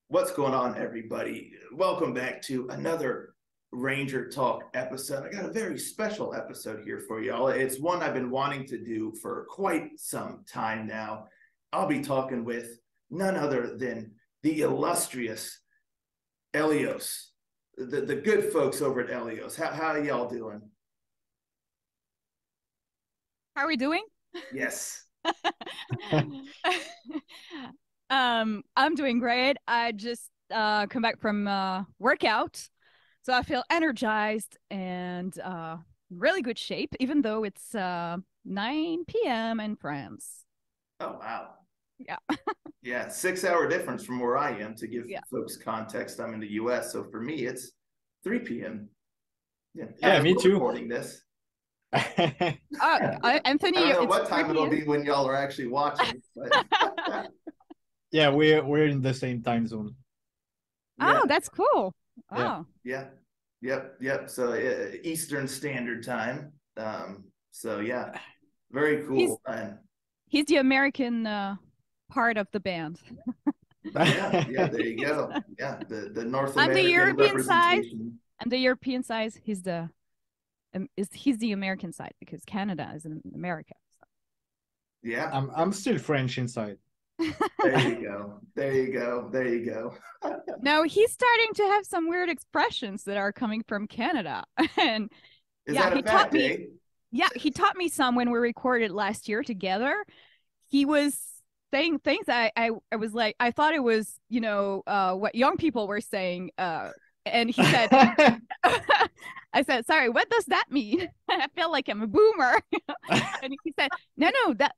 What's going on, everybody? Welcome back to another Ranger Talk episode. I got a very special episode here for y'all. It's one I've been wanting to do for quite some time now. I'll be talking with none other than the illustrious Elyose, the good folks over at Elyose. How are y'all doing? How are we doing? Yes. I'm doing great. I just come back from workout, so I feel energized and really good shape, even though it's 9 p.m. in France. Oh, wow. Yeah, Yeah, 6 hour difference from where I am. To give yeah. folks context, I'm in the US. So for me, it's 3 p.m. Yeah, Yeah, as me we're too. recording this. I Anthony, don't know it's what time 3 it'll p.m. be when y'all are actually watching, but Yeah, we're in the same time zone. yeah, Oh, that's cool. Yeah. Oh, yeah, yep. So Eastern Standard Time. So yeah, very he's cool. And he's the American part of the band. yeah, there you go. Yeah, the North I'm the American European side. representation. I'm the European side. He's the American side because Canada is in America. Yeah, I'm still French inside. there you go. There you go. There you go. No, he's starting to have some weird expressions that are coming from Canada. And Is yeah, that a he taught fact, me. eh? Yeah, he taught me some when we recorded last year together. He was saying things I was like, I thought it was, what young people were saying. And he said, I said, sorry, what does that mean? I feel like I'm a boomer. And he said, no,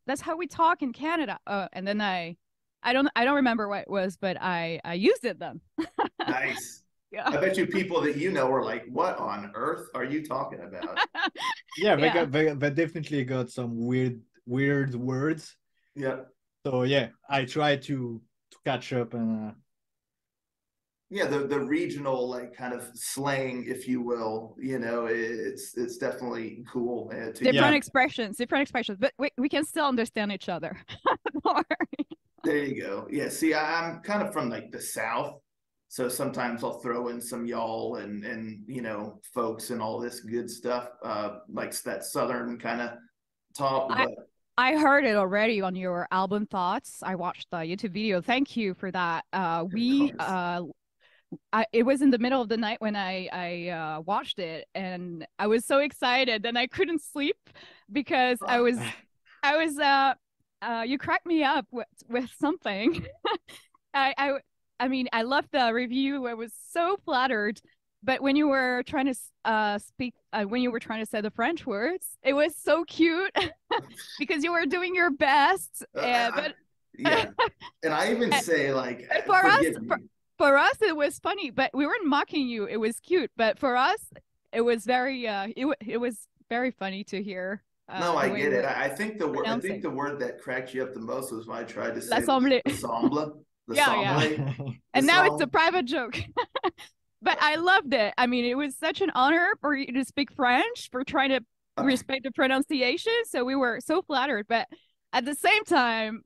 that's how we talk in Canada. And then I don't remember what it was, but I used it then. Nice. Yeah. I bet you people that you know are like, what on earth are you talking about? Yeah, Yeah. they definitely got some weird words. Yeah. So yeah, I try to catch up and Yeah, the regional like kind of slang, if you will, it's definitely cool to different yeah. expressions, but we can still understand each other. There you go. Yeah, see, I'm kind of from like the South, so sometimes I'll throw in some y'all and folks and all this good stuff, like that Southern kind of talk. I But I heard it already on your album thoughts. I watched the YouTube video. Thank you for that. of We course, it was in the middle of the night when I watched it, and I was so excited, and I couldn't sleep because you cracked me up with something. I I I mean, I loved the review. I was so flattered. But when you were trying to speak, when you were trying to say the French words, it was so cute because you were doing your best. But yeah, and I even and say like, for us, forgive me. for us, it was funny, but we weren't mocking you. It was cute, but for us, it was it was very funny to hear No, I the way you get it. were I think the word I think pronouncing the word that cracked you up the most was when I tried to say l'assemblée. l'assemble, Yeah, yeah. the And now it's a song. private joke. But I loved it. I mean, it was such an honor for you to speak French, for trying to respect the pronunciation. So we were so flattered. But at the same time,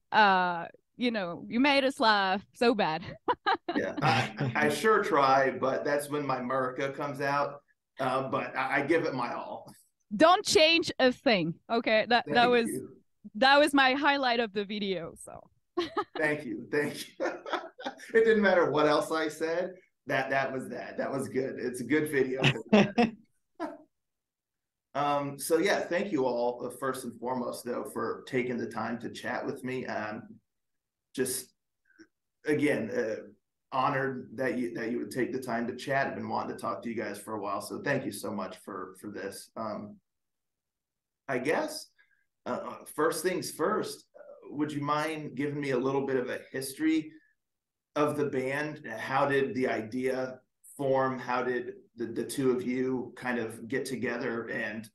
you made us laugh so bad. Yeah, I sure try, but that's when my America comes out. But I give it my all. Don't change a thing. Okay. That that Thank was you. that was my highlight of the video. So Thank you. Thank you. It didn't matter what else I said. That was that. That was good. It's a good video for that. So yeah, thank you all first and foremost though for taking the time to chat with me. Just again, honored that you would take the time to chat. I've been wanting to talk to you guys for a while, so thank you so much for this. I guess first things first, would you mind giving me a little bit of a history of the band? How did the idea form? How did the two of you kind of get together and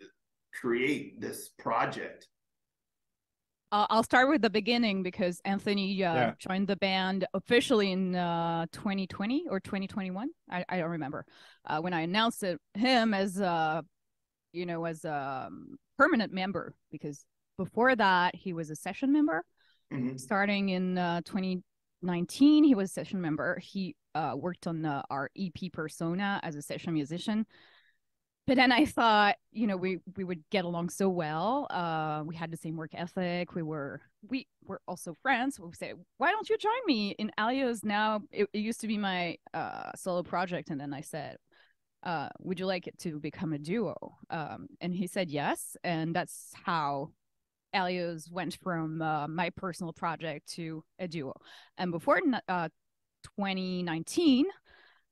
create this project? I'll start with the beginning because Anthony Yeah. joined the band officially in 2020 or 2021. I don't remember when I announced him as as a permanent member, because before that he was a session member Mm-hmm. starting in 20 2019, he was a session member. He worked on our EP Persona as a session musician. But then I thought, we would get along so well. We had the same work ethic. We were also friends. We said, why don't you join me in Elyose now? It used to be my solo project, and then I said, would you like it to become a duo? And he said yes, and that's how Elyose went from my personal project to a duo. And before 2019,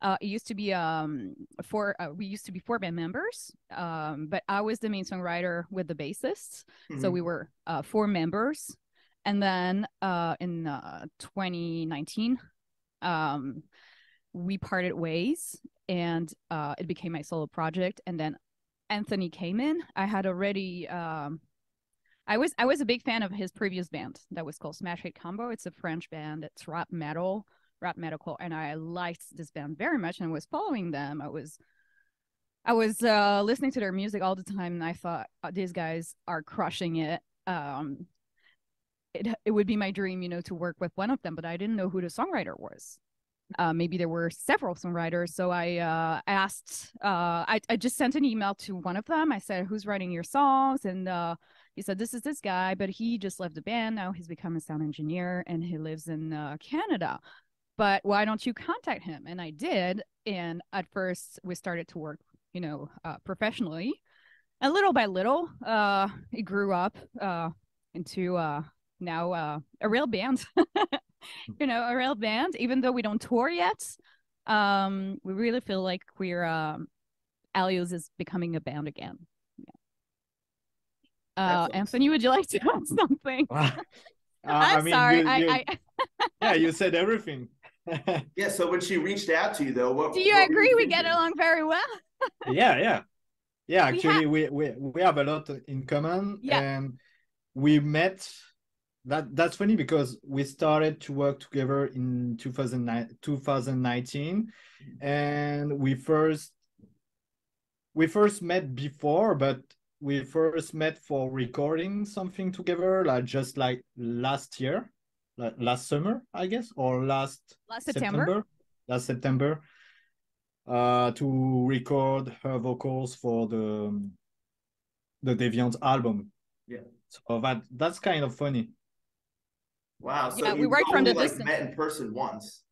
it used to be we used to be 4 band members, but I was the main songwriter with the bassists. So we were 4 members. And then in 2019, we parted ways, and it became my solo project. And then Anthony came in. I had already I was a big fan of his previous band that was called Smash Hit Combo. It's a French band. It's rap metalcore, and I liked this band very much and was following them. I was listening to their music all the time, and I thought, these guys are crushing it. It would be my dream, to work with one of them, but I didn't know who the songwriter was. Maybe there were several songwriters, so I asked. I just sent an email to one of them. I said, "Who's writing your songs?" And he said, "This is this guy, but he just left the band. Now he's become a sound engineer, and he lives in Canada. But why don't you contact him?" And I did. And at first, we started to work, professionally. And little by little, it grew up into now a real band. A real band. Even though we don't tour yet, we really feel like we're Elyose is becoming a band again. Anthony, would you like to add something? I'm sorry. Yeah, you said everything. Yeah. So when she reached out to you, though, do you agree we get along very well? Yeah. Actually, we have a lot in common, and we met. That's funny because we started to work together in 2019, and we first met before, but we first met for recording something together, just like last year, like last summer, I guess, or last September. Last September, to record her vocals for the Deviant album. Yeah. So that's kind of funny. Wow. So yeah, we worked from the distance. Met in person once.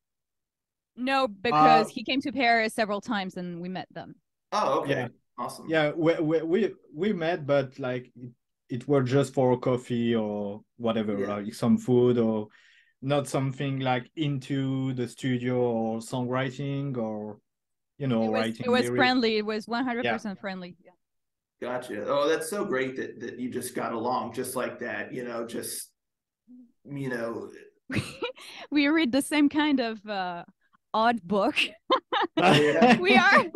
No, because he came to Paris several times and we met them. Oh, okay. Yeah. Awesome. Yeah, we met, but like it was just for coffee or whatever, like some food, or not something like into the studio or songwriting or writing. It was friendly. It was 100% friendly. Yeah. Gotcha. Oh, that's so great that you just got along just like that. We read the same kind of odd book. We are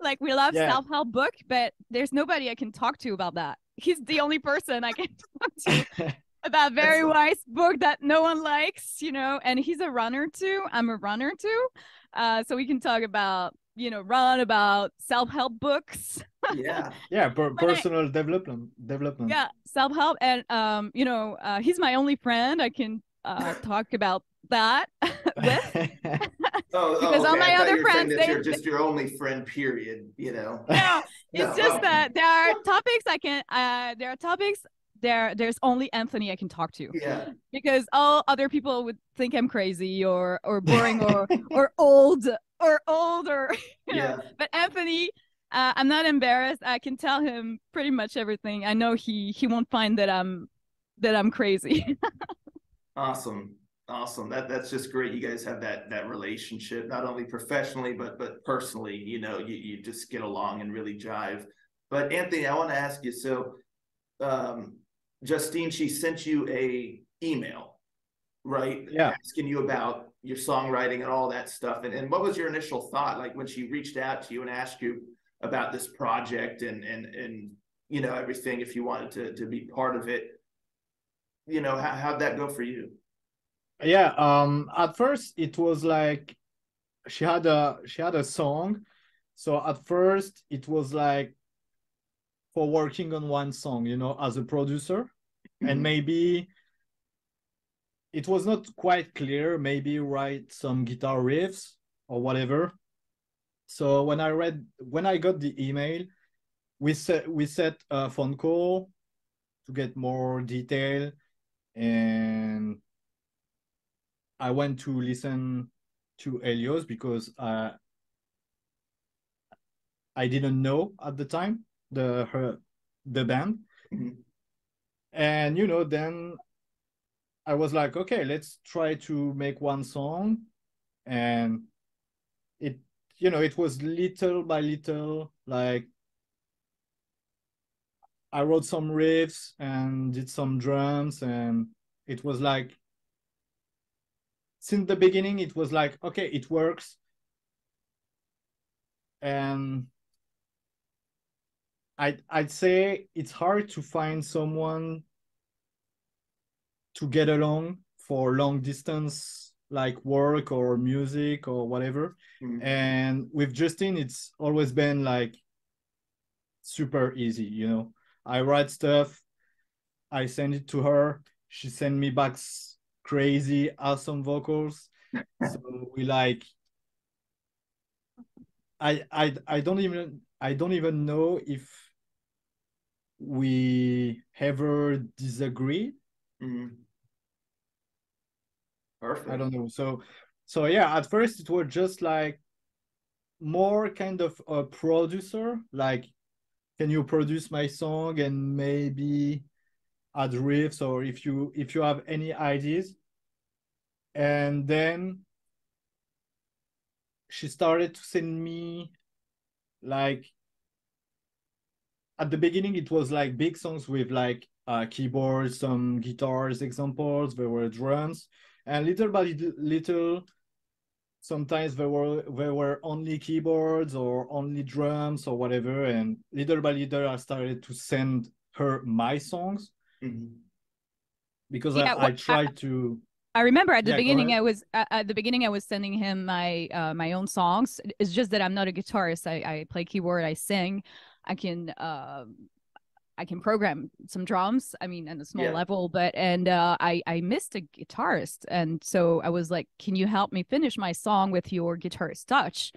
like, we love self-help book, but there's nobody I can talk to about that. He's the only person I can talk to about very wise book that no one likes, and he's a runner too. I'm a runner too. So we can talk about, run about self-help books. Personal development. Yeah, self-help. And he's my only friend I can talk about that with. Because all my other friends, you're just your only friend, period. No, it's just that there are topics there's only Anthony I can talk to. Yeah. Because all other people would think I'm crazy or boring or old or But Anthony, I'm not embarrassed. I can tell him pretty much everything. I know he won't find that I'm crazy. Awesome. That's just great. You guys have that relationship, not only professionally but personally. You just get along and really jive. But Anthony, I want to ask you. So, Justine, she sent you a email, right? Yeah. Asking you about your songwriting and all that stuff. And what was your initial thought, like when she reached out to you and asked you about this project and everything, if you wanted to be part of it? How'd that go for you? Yeah. At first it was like she had a song. So at first it was like for working on one song, as a producer, and maybe it was not quite clear. Maybe write some guitar riffs or whatever. So when I got the email, we set a phone call to get more detail, and I went to listen to Elyose because I didn't know at the time the band. Mhm. And then I was like, okay, let's try to make one song. And it it was little by little, like I wrote some riffs and did some drums, and it was like, since the beginning it was like, okay, it works. And I'd say it's hard to find someone to get along for long distance, like work or music or whatever. Mhm. And with Justin, it's always been like super easy. I write stuff, I send it to her, she send me back crazy awesome vocals. So we like, I don't even know if we ever disagree. Mhm. I Perfect. don't know. So yeah, at first it was just like more kind of a producer, like, can you produce my song and maybe add riffs, or if you have any ideas. And then she started to send me, like, at the beginning it was like big songs with like keyboards, some guitars examples, there were drums, and little by little, sometimes there were only keyboards or only drums or whatever. And little by little I started to send her my songs, Mhm. because Yeah, I tried to. I remember at the Yeah, go beginning ahead. I was sending him my own songs. It's just that I'm not a guitarist. I play keyboard, I sing, I can I can program some drums. I mean, on a small Yeah. level, but I missed a guitarist, and so I was like, "Can you help me finish my song with your guitarist touch?"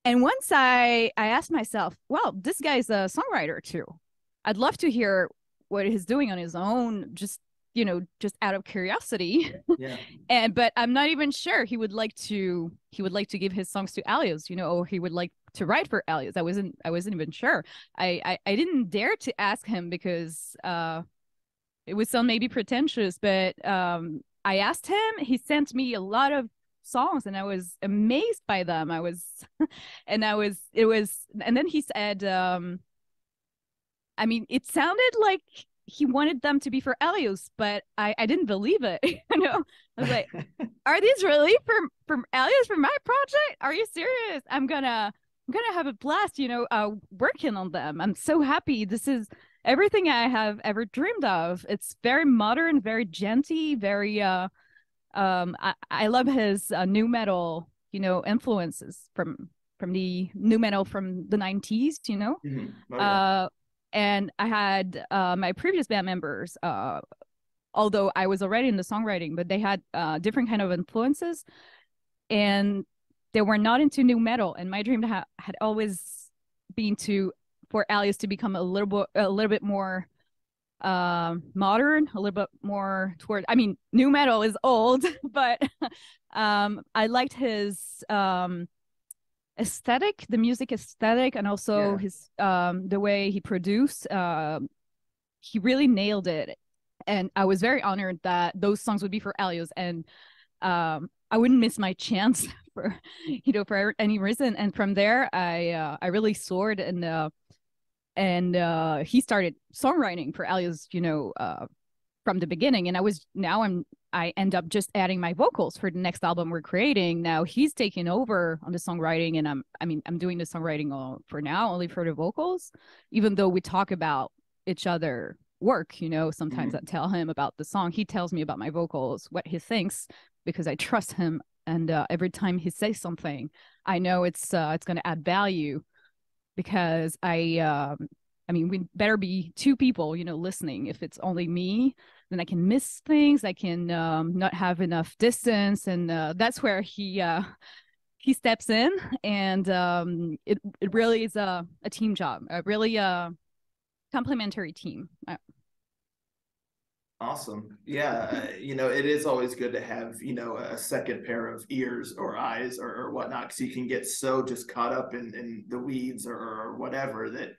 And once I asked myself, "Well, this guy's a songwriter too. I'd love to hear what he's doing on his own, just out of curiosity." Yeah. But I'm not even sure he would like to give his songs to Elyose, or he would like to write for Elyose. I wasn't even sure. I didn't dare to ask him because it would sound maybe pretentious, but I asked him. He sent me a lot of songs, and I was amazed by them. I was, and then he said, I mean, it sounded like he wanted them to be for Elyose, but I didn't believe it. I was like, "Are these really from Elyose for my project? Are you serious? I'm gonna have a blast, working on them. I'm so happy. This is everything I have ever dreamed of. It's very modern, very genty, very I love his new metal, influences from the new metal from the 90s, Mhm. Oh yeah. uh and I had my previous band members, although I was already in the songwriting, but they had different kind of influences, and they were not into new metal. And my dream had always been for Elyose to become a little bit more modern, a little bit more toward. I mean, new metal is old, but I liked his aesthetic, the music aesthetic, and also Yeah. his the way he produced. He really nailed it, and I was very honored that those songs would be for Elyose, and I wouldn't miss my chance for any reason. And from there, I really soared, and he started songwriting for Elyose, from the beginning. And I end up just adding my vocals for the next album we're creating. Now he's taking over on the songwriting, and I'm doing the songwriting for now only for the vocals, even though we talk about each other work. Sometimes I Mhm. tell him about the song, he tells me about my vocals, what he thinks, because I trust him. And every time he says something, I know it's going to add value, because I mean, we better be two people, listening. If it's only me, then I can miss things. I can not have enough distance, and that's where he steps in, and it really is a team job, a really complementary team. Awesome. Yeah. It is always good to have, a second pair of ears or eyes or whatnot, because you can get so just caught up in the weeds or whatever, that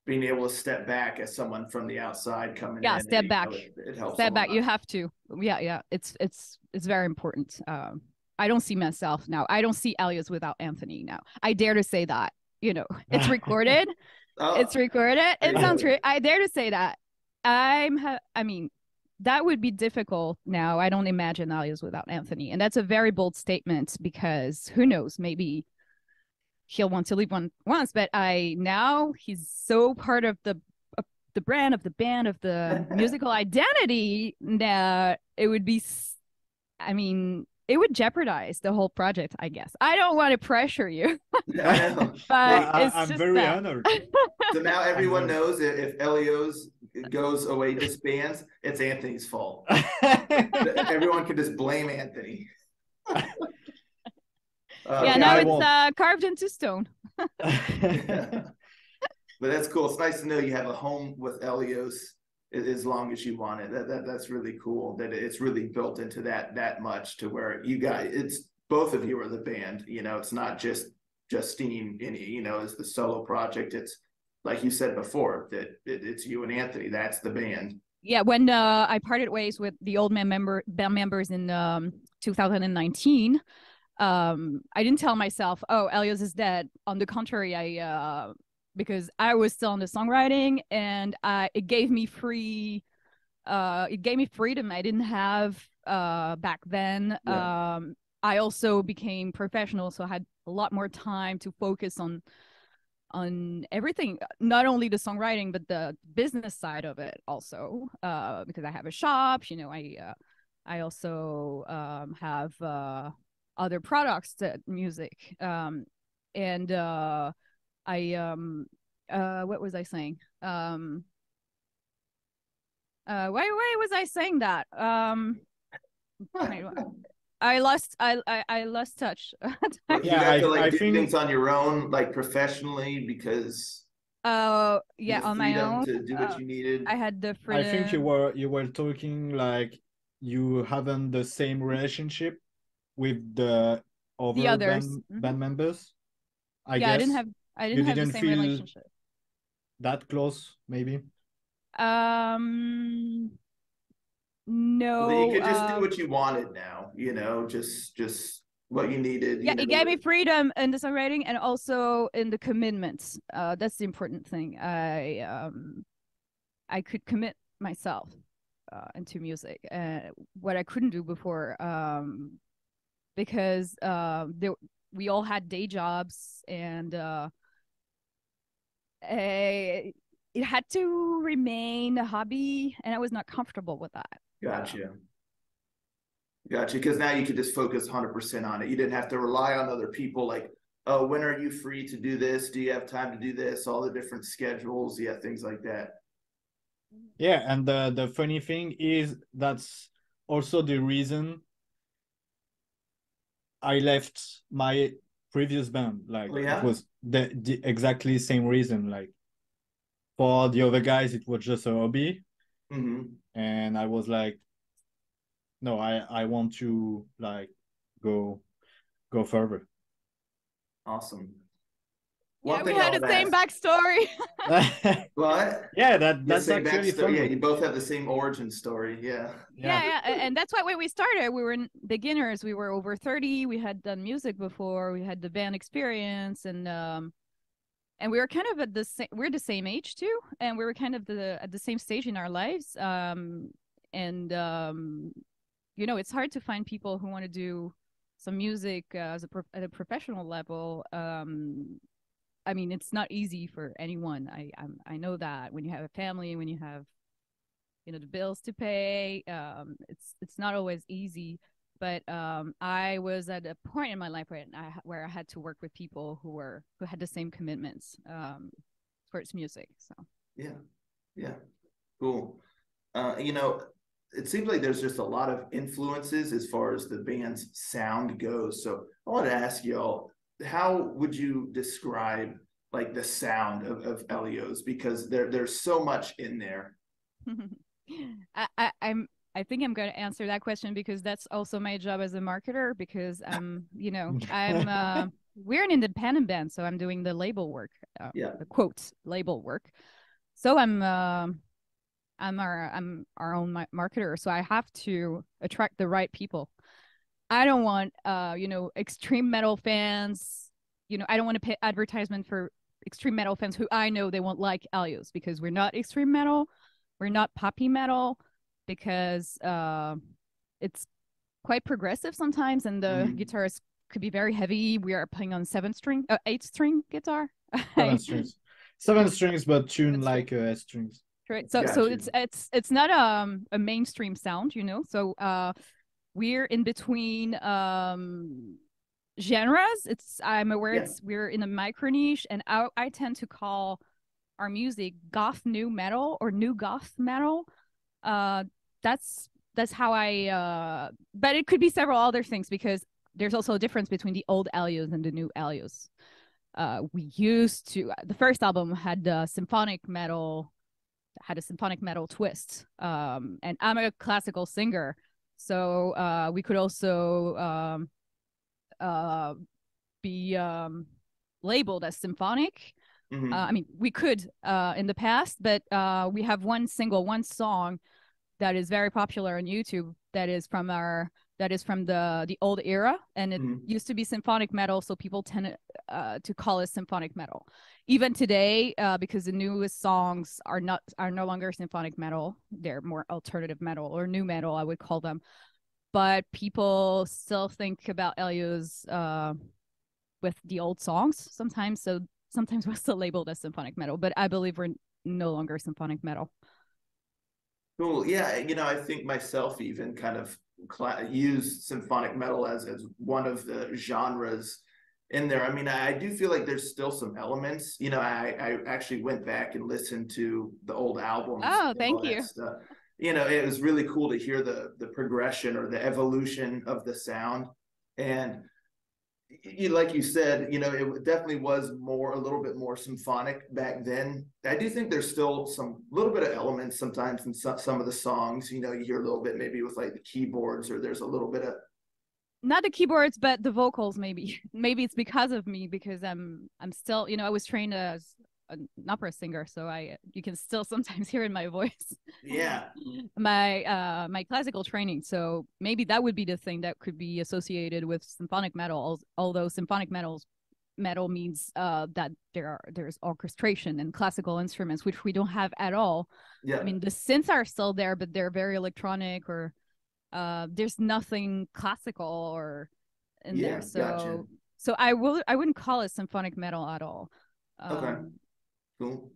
being able to step back as someone from the outside coming in, Step back. it helps. Step back. You have to. Yeah. It's very important. I don't see myself now. I don't see Elyose without Anthony now. I dare to say that. It's recorded. It's recorded. It sounds great. I dare to say that. I mean, that would be difficult now. I don't imagine Elyose without Anthony. And that's a very bold statement, because who knows, maybe he'll want to leave once, but now he's so part of the brand, of the band, of the musical identity, that it would be, it would jeopardize the whole project, I guess. I don't want to pressure you. But I'm very honored. So now everyone knows if Elyose goes away, disbands, it's Anthony's fault. Everyone can just blame Anthony. Now it's carved into stone. But that's cool. It's nice to know you have a home with Elyose as long as you want it. That's really cool that it's really built into that much, to where you guys, it's both of you are the band. It's not just Justine, as the solo project. It's like you said before, that it's you and Anthony. That's the band. Yeah, when I parted ways with the old band members in 2019, I didn't tell myself, oh, Elyose is dead. On the contrary, because I was still on the songwriting, and it gave me freedom I didn't have back then. Yeah. I also became professional, so I had a lot more time to focus on everything, not only the songwriting, but the business side of it also, because I have a shop. I also have other products, music, and what was I saying? Why was I saying that? I lost touch. You have to do things on your own, like professionally, because on my own to do what you needed. I had the freedom. I think you were talking like you haven't the same relationship with the other band members. I guess I didn't have the same relationship. That close, maybe. No. Well, you could just do what you wanted now, just what you needed. Yeah, it gave me freedom in the songwriting and also in the commitments. That's the important thing. I could commit myself into music, what I couldn't do before, because we all had day jobs, and it had to remain a hobby, and I was not comfortable with that. Gotcha. Because now you could just focus 100% on it. You didn't have to rely on other people, like, oh, when are you free to do this? Do you have time to do this? All the different schedules, things like that. Yeah, and the funny thing is that's also the reason I left my previous band. Like, it was the exactly same reason. Like, for the other guys, it was just a hobby. Mm-hmm. And I was like, no, I want to like go further. Awesome. Yeah, we had the same backstory. What? Yeah, that's actually funny. Yeah, you both have the same origin story. Yeah. And that's why when we started, we were beginners. We were over 30. We had done music before. We had the band experience, and we were kind of at we're the same age too, and we were kind of at the same stage in our lives. It's hard to find people who want to do some music at a professional level. It's not easy for anyone. I know that when you have a family, when you have, the bills to pay, it's not always easy. But I was at a point in my life where I had to work with people who had the same commitments towards music. So yeah, cool. it seems like there's just a lot of influences as far as the band's sound goes. So I want to ask y'all, how would you describe like the sound of Elyose? Because there's so much in there. I think I'm going to answer that question because that's also my job as a marketer, because you know, we're an independent band, so I'm doing the label work, the quotes label work. So I'm our own marketer, so I have to attract the right people. I don't want you know, extreme metal fans. You know, I don't want to pay advertisement for extreme metal fans who I know they won't like Elyose, because we're not extreme metal, we're not poppy metal, because it's quite progressive sometimes, and the guitars could be very heavy. We are playing on 8-string guitar. 7 strings, but tuned like S strings. Right. So it's not a mainstream sound, you know. So we're in between genres. I'm aware we're in a micro niche, and I tend to call our music goth new metal or new goth metal. That's how I but it could be several other things, because there's also a difference between the old Elyose and the new Elyose. We used to, the first album had a symphonic metal twist, and I'm a classical singer, so we could also be labeled as symphonic. I mean, we could in the past, but we have one song that is very popular on YouTube that is from the old era, and it used to be symphonic metal, so people tend to call it symphonic metal. Even today, because the newest songs are no longer symphonic metal, they're more alternative metal or new metal, I would call them. But people still think about Elyose with the old songs sometimes, so sometimes we're still labeled as symphonic metal, but I believe we're no longer symphonic metal. Cool. Yeah, you know, I think myself even kind of use symphonic metal as one of the genres in there. I mean, I do feel like there's still some elements. You know, I actually went back and listened to the old albums. Oh, thank you. You know, it was really cool to hear the progression or the evolution of the sound. And like you said, you know, it definitely was a little bit more symphonic back then. I do think there's still some little bit of elements sometimes in some of the songs. You know, you hear a little bit maybe with like the keyboards, or there's a little bit of, not the keyboards, but the vocals. Maybe it's because of me, because I'm still, you know, I was trained as an opera singer, so you can still sometimes hear in my voice. Yeah. my classical training. So maybe that would be the thing that could be associated with symphonic metal, although symphonic metal means that there's orchestration and classical instruments, which we don't have at all. Yeah. I mean, the synths are still there, but they're very electronic, or there's nothing classical or in there. So gotcha. So I wouldn't call it symphonic metal at all. Okay. Cool.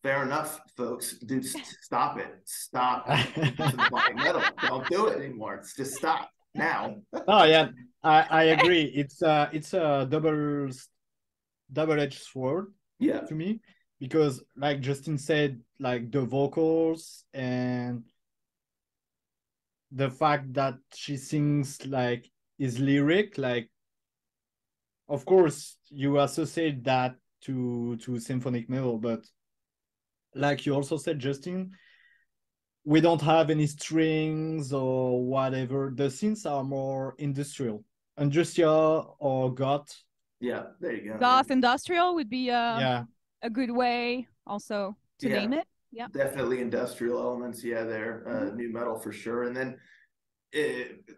Fair enough, folks. Dude, stop it. Stop symphonic metal. Don't do it anymore. It's just stop now. Oh yeah, I agree. It's a double-edged sword. Yeah. To me, because like Justin said, like the vocals and the fact that she sings like is lyric, like of course you associate that to symphonic metal, but like you also said, Justin, we don't have any strings or whatever. The synths are more industrial or goth. Yeah, there you go. Goth industrial would be a good way also to name it. Yeah, definitely industrial elements. Yeah, they're new metal for sure. And then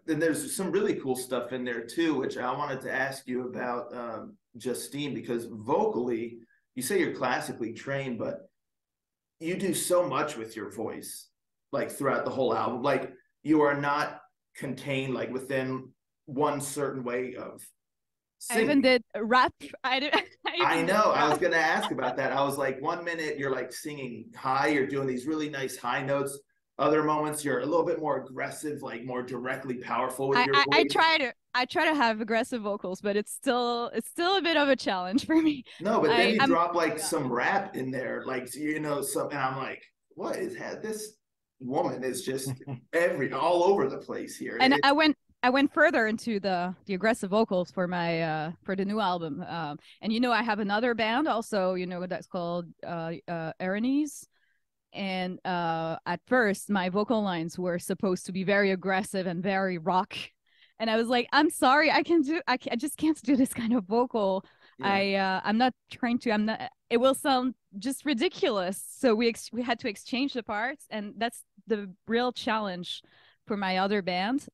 there's some really cool stuff in there too, which I wanted to ask you about, Justine, because vocally, you say you're classically trained, but you do so much with your voice, like throughout the whole album. Like you are not contained like within one certain way of singing. I even did rap. I know. I was gonna ask about that. I was like, 1 minute you're like singing high, you're doing these really nice high notes. Other moments you're a little bit more aggressive, like more directly powerful with your voice. I try to have aggressive vocals, but it's still a bit of a challenge for me. No, but then you drop like some rap in there, like, you know, and I'm like, what is this? woman is just all over the place here. And I went further into the aggressive vocals for my for the new album. And you know, I have another band also, you know, that's called Elyose. And at first my vocal lines were supposed to be very aggressive and very rock. And I was like, I'm sorry, I just can't do this kind of vocal. Yeah. I'm not trying to, I'm not, it will sound just ridiculous. So we had to exchange the parts, and that's the real challenge for my other band,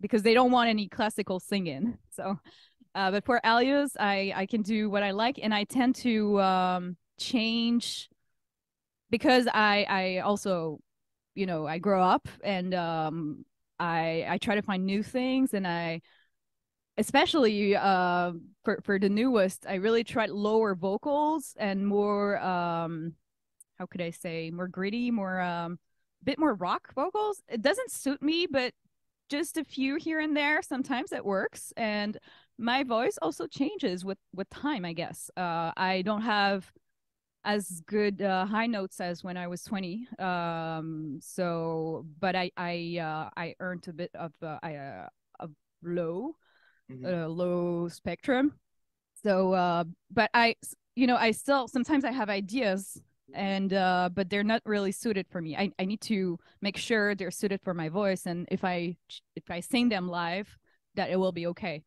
because they don't want any classical singing. So, but for Elyose, I can do what I like, and I tend to change because I also, you know, I grow up, and I try to find new things, and I especially for the newest, I really tried lower vocals and more how could I say, more gritty, more bit more rock vocals. It doesn't suit me, but just a few here and there, sometimes it works. And my voice also changes with time, I guess. I don't have as good high notes as when I was 20. So, but I earned a bit of low, low spectrum. So, but you know, I still sometimes I have ideas, and but they're not really suited for me. I need to make sure they're suited for my voice, and if I sing them live, that it will be okay.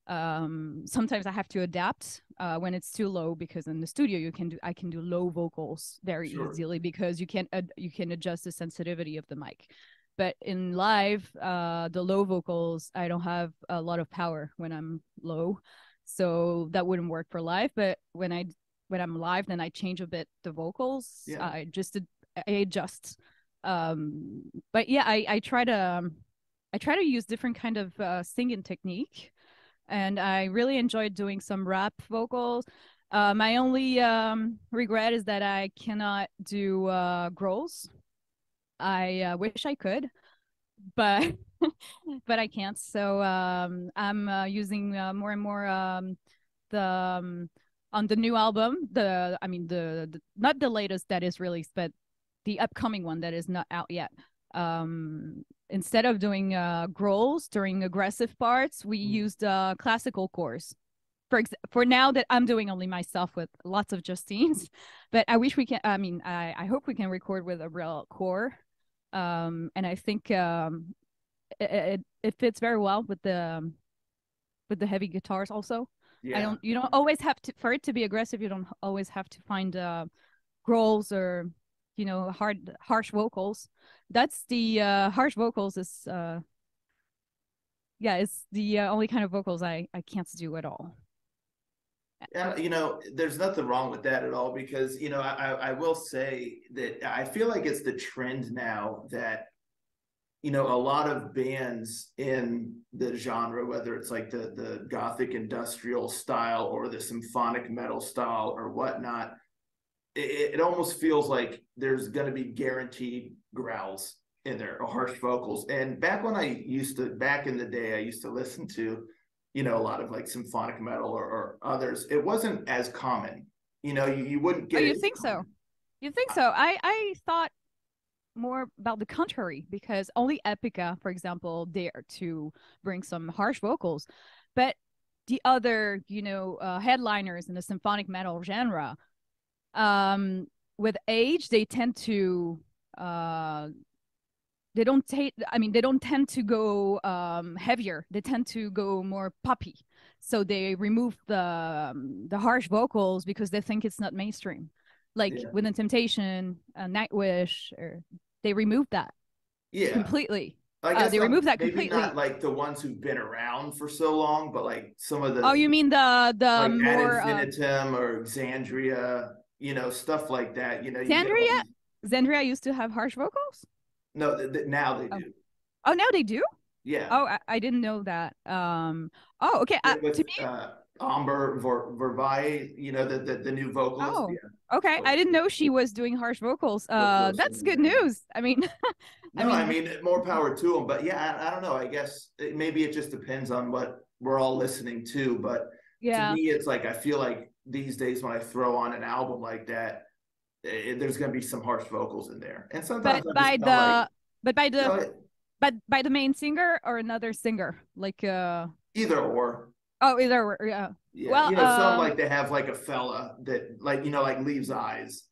Sometimes I have to adapt when it's too low, because in the studio I can do low vocals very easily, because you can adjust the sensitivity of the mic. But in live, the low vocals, I don't have a lot of power when I'm low, so that wouldn't work for live. But when I'm live, then I change a bit the vocals. Yeah. I adjust. But yeah, I try to use different kind of singing technique, and I really enjoyed doing some rap vocals. My only regret is that I cannot do growls. I wish I could, but but I can't. So I'm using more and more the on the new album. The not the latest that is released, but the upcoming one that is not out yet. Instead of doing growls during aggressive parts, we used classical chords. For now that I'm doing only myself with lots of Justines, but I wish we can. I mean, I hope we can record with a real core. And I think it fits very well with the heavy guitars also. Yeah. You don't always have to, for it to be aggressive, you don't always have to find growls or, you know, harsh vocals. That's the harsh vocals is yeah, it's the only kind of vocals I can't do at all. Yeah, you know, there's nothing wrong with that at all, because, you know, I will say that I feel like it's the trend now that, you know, a lot of bands in the genre, whether it's like the gothic industrial style or the symphonic metal style or whatnot, it almost feels like there's going to be guaranteed growls in there or harsh vocals. And back in the day, I used to listen to, you know, a lot of like symphonic metal or others. It wasn't as common, you know, you wouldn't get. Oh, you think so? You think so? I thought more about the contrary, because only Epica, for example, dare to bring some harsh vocals, but the other, you know, headliners in the symphonic metal genre, with age, they tend to they don't tend to go heavier. They tend to go more poppy. So they remove the harsh vocals because they think it's not mainstream. Like Within Temptation, Nightwish, or they removed that completely. They removed that completely. Maybe not like the ones who've been around for so long, but like some of the. Oh, you mean the like more Ad Infinitum or Xandria, you know, stuff like that. You know, Xandria used to have harsh vocals. No, now they do. Oh, now they do? Yeah. Oh, I didn't know that. Oh, okay. To me, Amber Vervae, you know, the new vocalist. Oh, yeah. Okay. I didn't know she was doing harsh vocals. That's good news. I mean, I mean, more power to them. But yeah, I don't know. I guess maybe it just depends on what we're all listening to. But to me, it's like I feel like these days when I throw on an album like that, there's going to be some harsh vocals in there, and But sometimes I by just felt like, the but by the no, but by the main singer or another singer, like either or. oh, either yeah. Yeah, Well, some like they have like a fella that like like Leaves Eyes.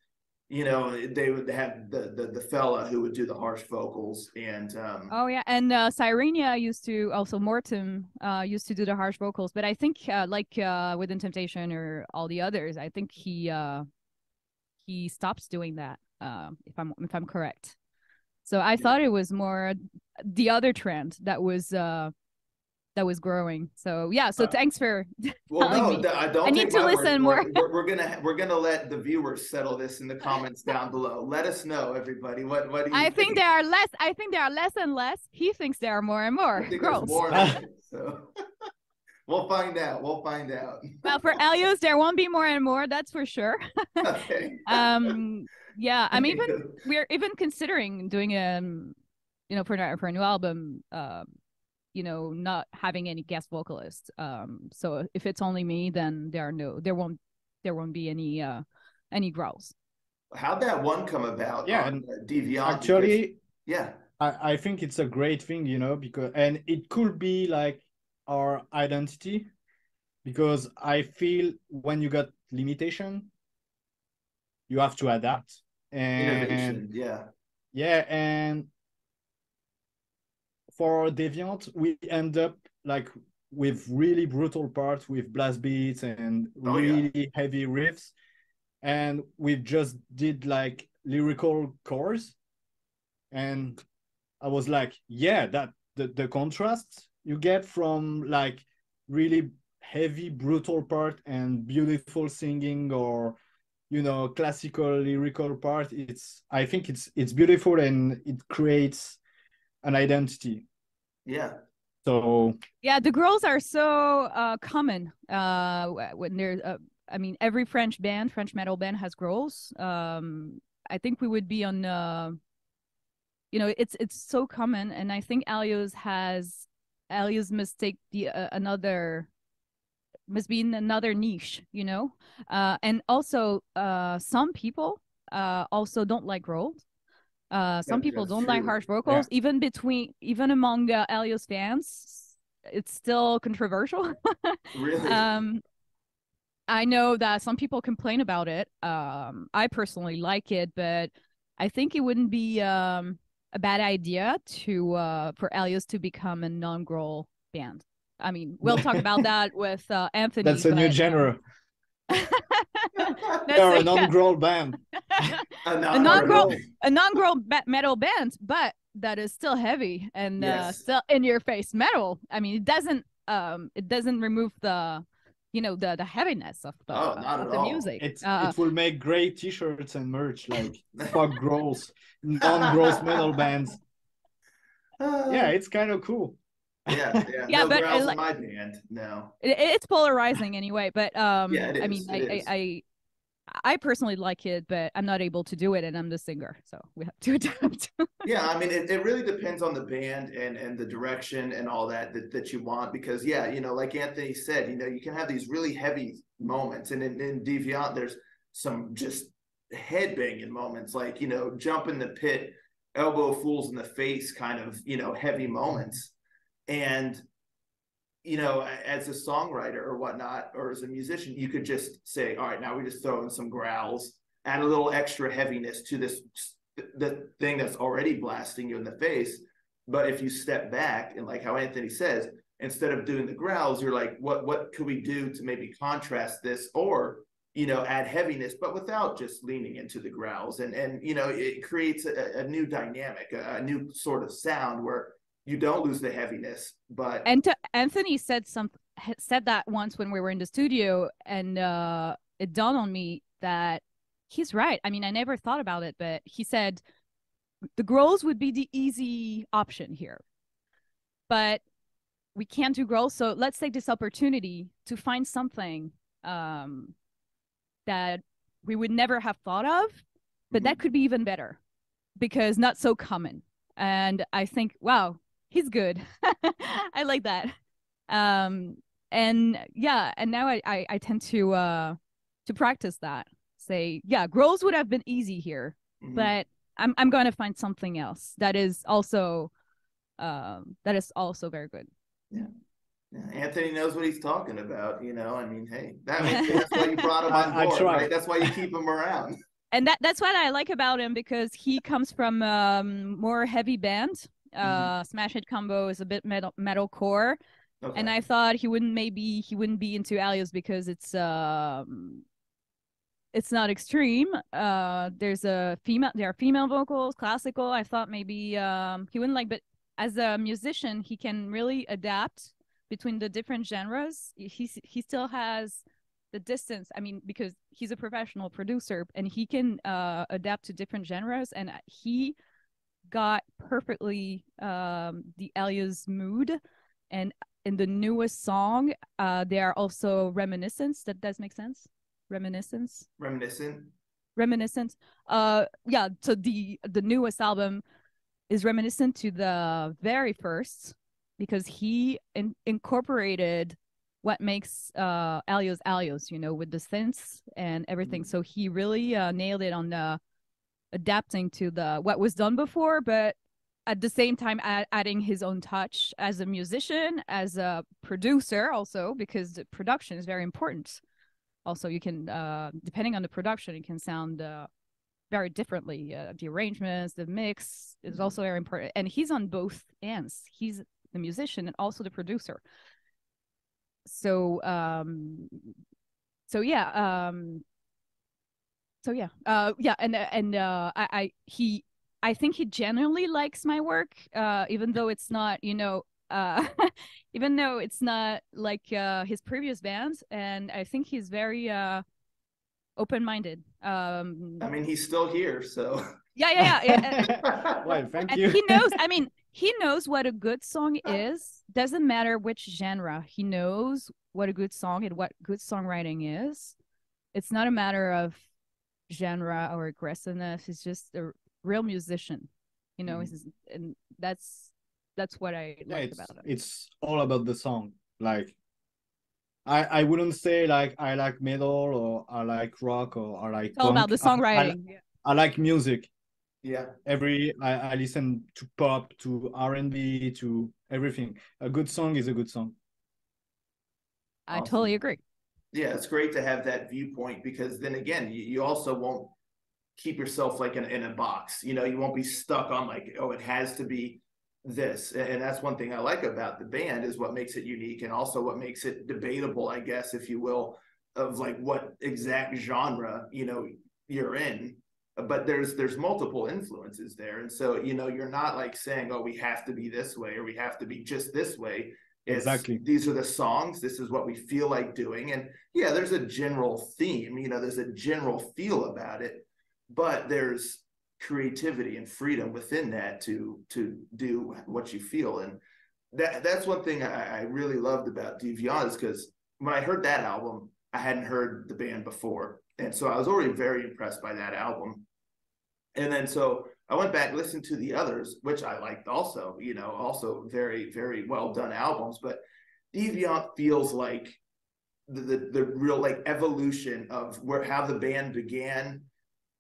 They would have the fella who would do the harsh vocals, and oh yeah, and Cyrenia used to also Mortem used to do the harsh vocals, but I think like Within Temptation or all the others, I think he stops doing that. If I'm correct. So I thought it was more the other trend that was growing. So yeah. So thanks for telling me. I don't. I need to listen more. We're gonna let the viewers settle this in the comments down below. Let us know, everybody. What do you I think? there are less. I think there are less and less. He thinks there are more and more I think girls. there's more than it, so we'll find out. We'll find out. Well, for Elyose, there won't be more and more. That's for sure. Okay. Yeah. I'm we're even considering doing for a new album. Not having any guest vocalists. So if it's only me, then there won't be any growls. How'd that one come about? Yeah, on Deviant? Actually, because, yeah, I think it's a great thing, because and it could be like our identity, because I feel when you got limitation, you have to adapt. innovation. Yeah, and for Deviant, we end up like with really brutal parts with blast beats and really heavy riffs, and we just did like lyrical chorus, and I was like, yeah, that the contrast you get from like really heavy brutal part and beautiful singing, or classical lyrical part, I think it's beautiful, and it creates an identity. Yeah. So yeah, the girls are so common when there's every French metal band has girls. I think we would be on it's so common, and I think Elyose must take must be in another niche, and also some people also don't like girls. Some people don't like harsh vocals. Yeah. Even among Elyose fans, it's still controversial. Really? I know that some people complain about it. I personally like it, but I think it wouldn't be a bad idea for Elyose to become a non-girl band. I mean, we'll talk about that with Anthony. That's a new genre. They're a non-girl band. a non-girl metal band, but that is still heavy and still in your face metal. I mean, it doesn't remove the heaviness of the music. It will make great t-shirts and merch, like fuck girls, non-girls metal bands. Yeah, it's kind of cool. Yeah. No but girls in my band. No. It's polarizing anyway, but it is. I mean, I personally like it, but I'm not able to do it, and I'm the singer, so we have to adapt. Yeah, I mean, it really depends on the band and the direction and all that you want, because like Anthony said, you can have these really heavy moments, and in Deviant, there's some just headbanging moments, like jump in the pit, elbow fools in the face, kind of heavy moments, and as a songwriter or whatnot, or as a musician, you could just say, all right, now we just throw in some growls, add a little extra heaviness to the thing that's already blasting you in the face. But if you step back, and like how Anthony says, instead of doing the growls, you're like, what could we do to maybe contrast this, or add heaviness, but without just leaning into the growls, and it creates a new dynamic, a new sort of sound where you don't lose the heaviness. But Anthony said that once when we were in the studio, and it dawned on me that he's right. I mean, I never thought about it, but he said the growls would be the easy option here, but we can't do growls, so let's take this opportunity to find something that we would never have thought of, but that could be even better because not so common. And I think, wow, he's good. I like that. And yeah, and now I tend to practice that. say, yeah, Girls would have been easy here, but I'm going to find something else that is also very good. Yeah. Anthony knows what he's talking about, you know. I mean, hey, that's why you brought him on board, right? That's why you keep him around. And that's what I like about him, because he comes from more heavy band. Smash Hit Combo is a bit metalcore. Okay. And I thought he wouldn't be into Elyose because it's not extreme. There are female vocals, classical. I thought maybe he wouldn't like, but as a musician, he can really adapt between the different genres. He still has the distance. I mean, because he's a professional producer and he can adapt to different genres, and he got perfectly the Elyose mood. And in the newest song, they are also reminiscence. That does make sense. Reminiscent. Yeah. So the newest album is reminiscent to the very first, because he incorporated what makes Elyose, you know, with the synths and everything. So he really nailed it on adapting to what was done before, but at the same time adding his own touch as a musician, as a producer also, because the production is very important. Also, you can, depending on the production, it can sound very differently. The arrangements, the mix is also very important. And he's on both ends. He's the musician and also the producer. So I think he genuinely likes my work, even though it's not, you know, even though it's not like his previous bands. And I think he's very open-minded. I mean, he's still here, so yeah. Well, thank you. He knows. I mean, he knows what a good song is. Doesn't matter which genre. He knows what a good song and what good songwriting is. It's not a matter of genre or aggressiveness. He's just a real musician, you know. And that's what I like about it. It's all about the song. Like, I wouldn't say like I like metal or I like rock or I like. It's all about the songwriting. I like music. Yeah. I listen to pop, to R&B, to everything. A good song is a good song. I totally agree. Yeah, it's great to have that viewpoint, because then again, you also won't keep yourself like in a box. You know, you won't be stuck on like, oh, it has to be this. And that's one thing I like about the band, is what makes it unique, and also what makes it debatable, I guess, if you will, of like what exact genre, you know, you're in. But there's multiple influences there. And so, you know, you're not like saying, oh, we have to be this way or we have to be just this way. Exactly. These are the songs. This is what we feel like doing. And yeah, there's a general theme, you know, there's a general feel about it, but there's creativity and freedom within that to do what you feel. And that's one thing I really loved about Deviant, is because when I heard that album, I hadn't heard the band before. And so I was already very impressed by that album. And then so I went back, listened to the others, which I liked also, you know, also very, very well done albums. But Deviant feels like the real like evolution of how the band began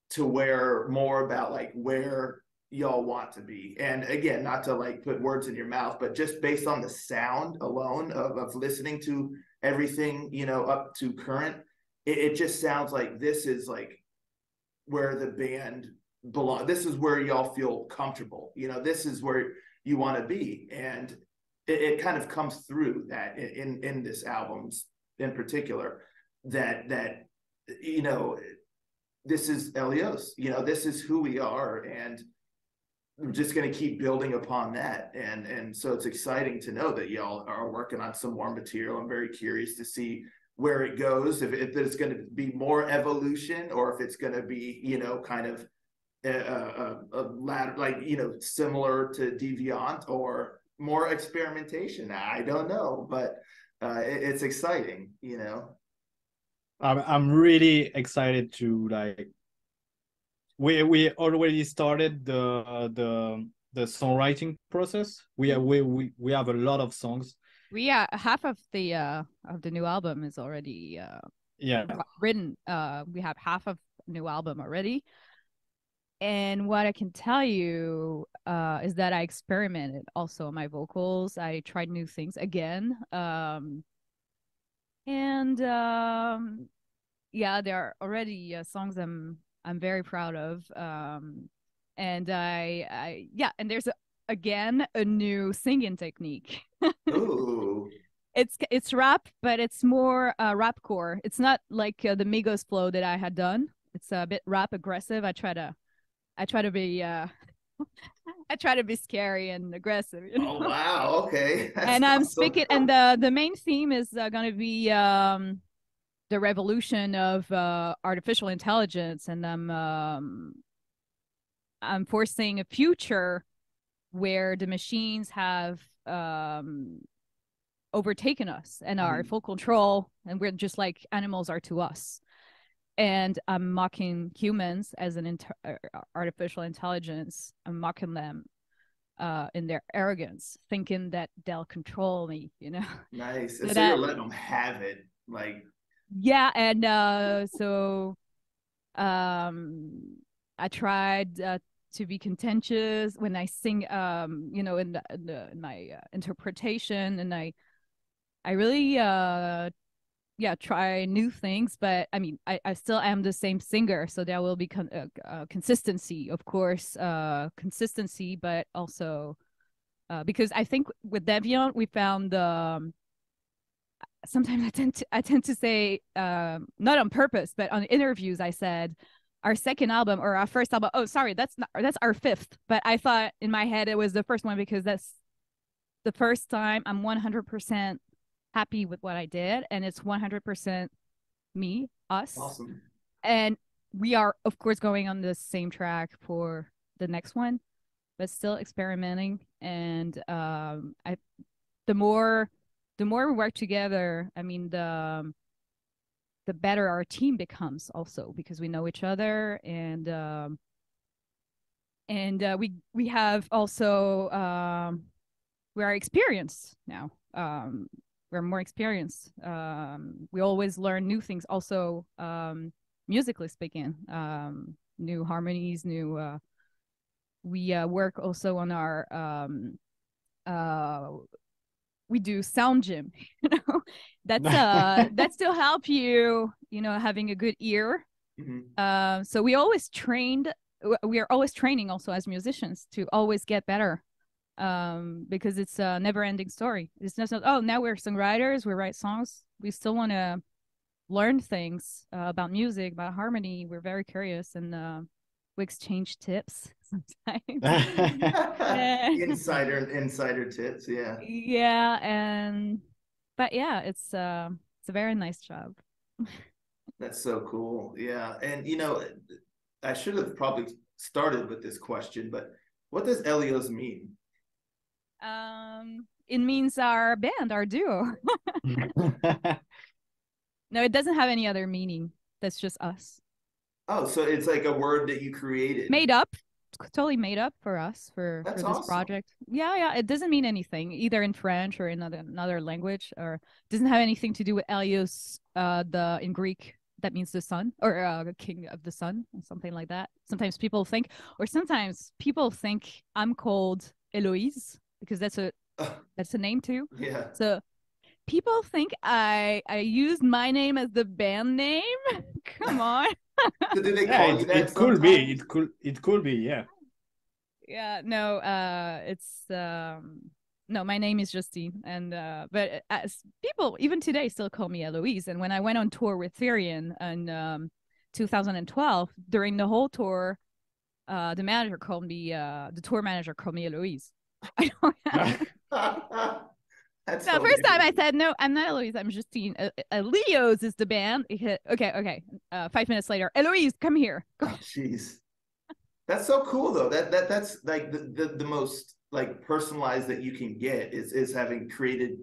to where more about like where y'all want to be. And again, not to like put words in your mouth, but just based on the sound alone of listening to everything, you know, up to current, it just sounds like this is like where the band belong. This is where y'all feel comfortable. You know, this is where you want to be. And it kind of comes through that in this albums in particular, that, you know, this is Elyose, you know, this is who we are. And we're just going to keep building upon that. And so it's exciting to know that y'all are working on some more material. I'm very curious to see where it goes, if it's going to be more evolution, or if it's going to be, you know, kind of a ladder, like, you know, similar to Deviant, or more experimentation. I don't know, but it's exciting, you know. I'm really excited to like. We already started the songwriting process. We have a lot of songs. Half of the new album is already written. We have half of new album already. And what I can tell you is that I experimented also on my vocals. I tried new things again. And yeah, there are already songs I'm very proud of. And yeah, and there's again a new singing technique. Ooh. It's rap, but it's more rapcore. It's not like the Migos flow that I had done. It's a bit rap aggressive. I try to be I try to be scary and aggressive, you know? Oh wow, okay. That's And I'm awesome. speaking, and the main theme is going to be the revolution of artificial intelligence, and I'm foreseeing a future where the machines have overtaken us and are Mhm. full control, and we're just like animals are to us. And I'm mocking humans as an artificial intelligence. I'm mocking them in their arrogance, thinking that they'll control me, you know. Nice. So And so you're that, letting them have it. Like, yeah, and so I tried to be contentious when I sing, you know, in my interpretation, and I really yeah, try new things, but I mean, I still am the same singer, so there will be consistency, of course, consistency, but also because I think with Deviant we found sometimes I tend to say not on purpose, but on interviews I said our second album or our first album. Oh, sorry, that's our fifth, but I thought in my head it was the first one because that's the first time I'm 100% happy with what I did, and it's 100% me, us. awesome. And we are, of course, going on the same track for the next one, but still experimenting. And I, the more, the more we work together, I mean, the better our team becomes also because we know each other and we have also we are experienced now. We're more experienced. We always learn new things. Also, musically speaking, new harmonies, new. We work also on our. We do sound gym. You know, that still help you. You know, having a good ear. So we always trained. We are always training also as musicians to always get better because it's a never-ending story. It's just not, oh, now we're songwriters, we write songs. We still want to learn things about music, about harmony. We're very curious, and we exchange tips sometimes. Yeah, Insider tips, yeah. yeah, and but yeah, it's a very nice job. That's so cool. Yeah. And you know, I should have probably started with this question, but what does Elyose mean? It means our band, our duo. No, it doesn't have any other meaning. That's just us. Oh, so it's like a word that you created. Made up, totally made up for us That's for this awesome. project. Yeah, yeah. It doesn't mean anything either in French or in another language, or it doesn't have anything to do with Elyos, the in Greek that means the sun or king of the sun, or something like that. Sometimes people think, I'm called Elyose because that's a name too. Yeah. So people think I used my name as the band name. Come on. So do they Yeah, call you that it could be. sometimes? It could be, yeah. Yeah, no, it's no, my name is Justine, and but as people even today still call me Eloise. And when I went on tour with Therian in 2012, during the whole tour, the tour manager called me Eloise. I don't That's No, first time I hilarious. said, no, I'm not Eloise, I'm Justine. Elyose is the band. Okay, okay. 5 minutes later, Eloise, come here. Oh, jeez. That's so cool though. That's like the most like personalized that you can get is having created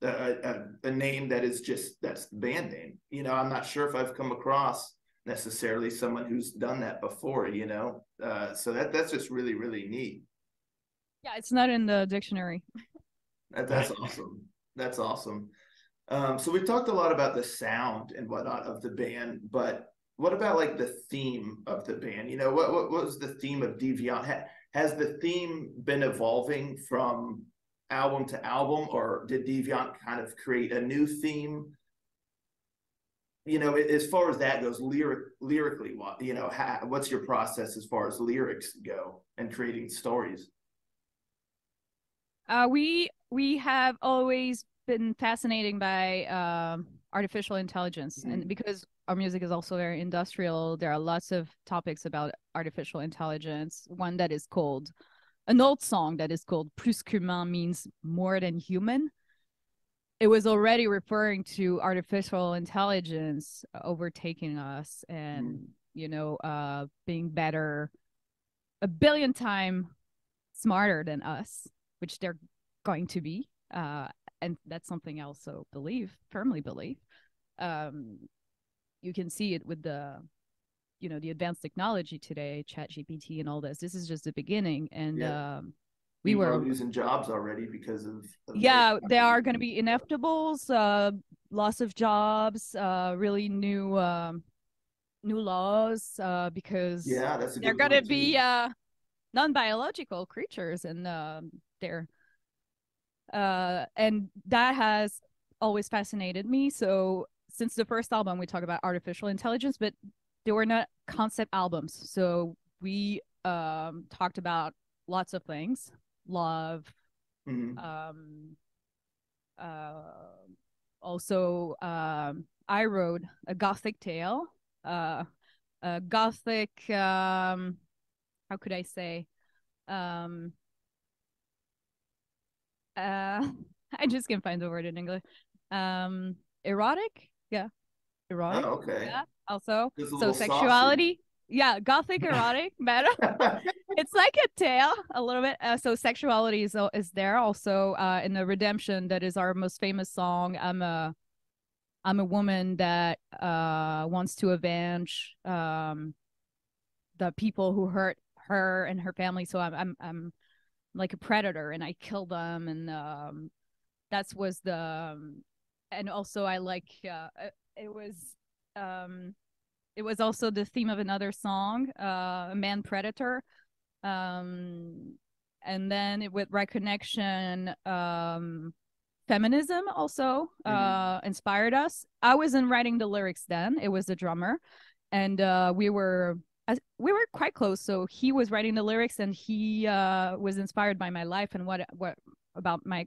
a name that is just that's the band name. You know, I'm not sure if I've come across necessarily someone who's done that before, you know. So that's just really, really neat. Yeah, it's not in the dictionary. That's awesome. That's awesome. So we've talked a lot about the sound and whatnot of the band, but what about like the theme of the band? You know, what was the theme of Deviant? Has the theme been evolving from album to album, or did Deviant kind of create a new theme? You know, as far as that goes, lyrically, what, you know, what's your process as far as lyrics go and creating stories? We have always been fascinated by artificial intelligence, and because our music is also very industrial, there are lots of topics about artificial intelligence. One that is called an old song that is called "Plus qu'humain" means more than human. It was already referring to artificial intelligence overtaking us and being better, a billion times smarter than us, which they're going to be. And that's something I also firmly believe. You can see it with the advanced technology today, chat GPT and all this. This is just the beginning. And we were losing jobs already because of there are going to be inevitables, loss of jobs, really new laws, because they're going to be non-biological creatures, and they're and that has always fascinated me. So since the first album, we talk about artificial intelligence, but they were not concept albums. So we talked about lots of things, love, also I wrote a gothic tale, a gothic, how could I say, I just can't find the word in English. Erotic, erotic. Oh, okay. Yeah, also. So sexuality. saucy. Yeah, gothic erotic matter. It's like a tale a little bit. So sexuality is there also in the Redemption, that is our most famous song. I'm a woman that wants to avenge the people who hurt her and her family. So I'm like a predator, and I kill them, and that was the and also I like it was also the theme of another song, a man predator, and then with Reconnection, feminism also inspired us. I wasn't writing the lyrics then, it was the drummer, and we were quite close, so he was writing the lyrics, and he was inspired by my life and what about my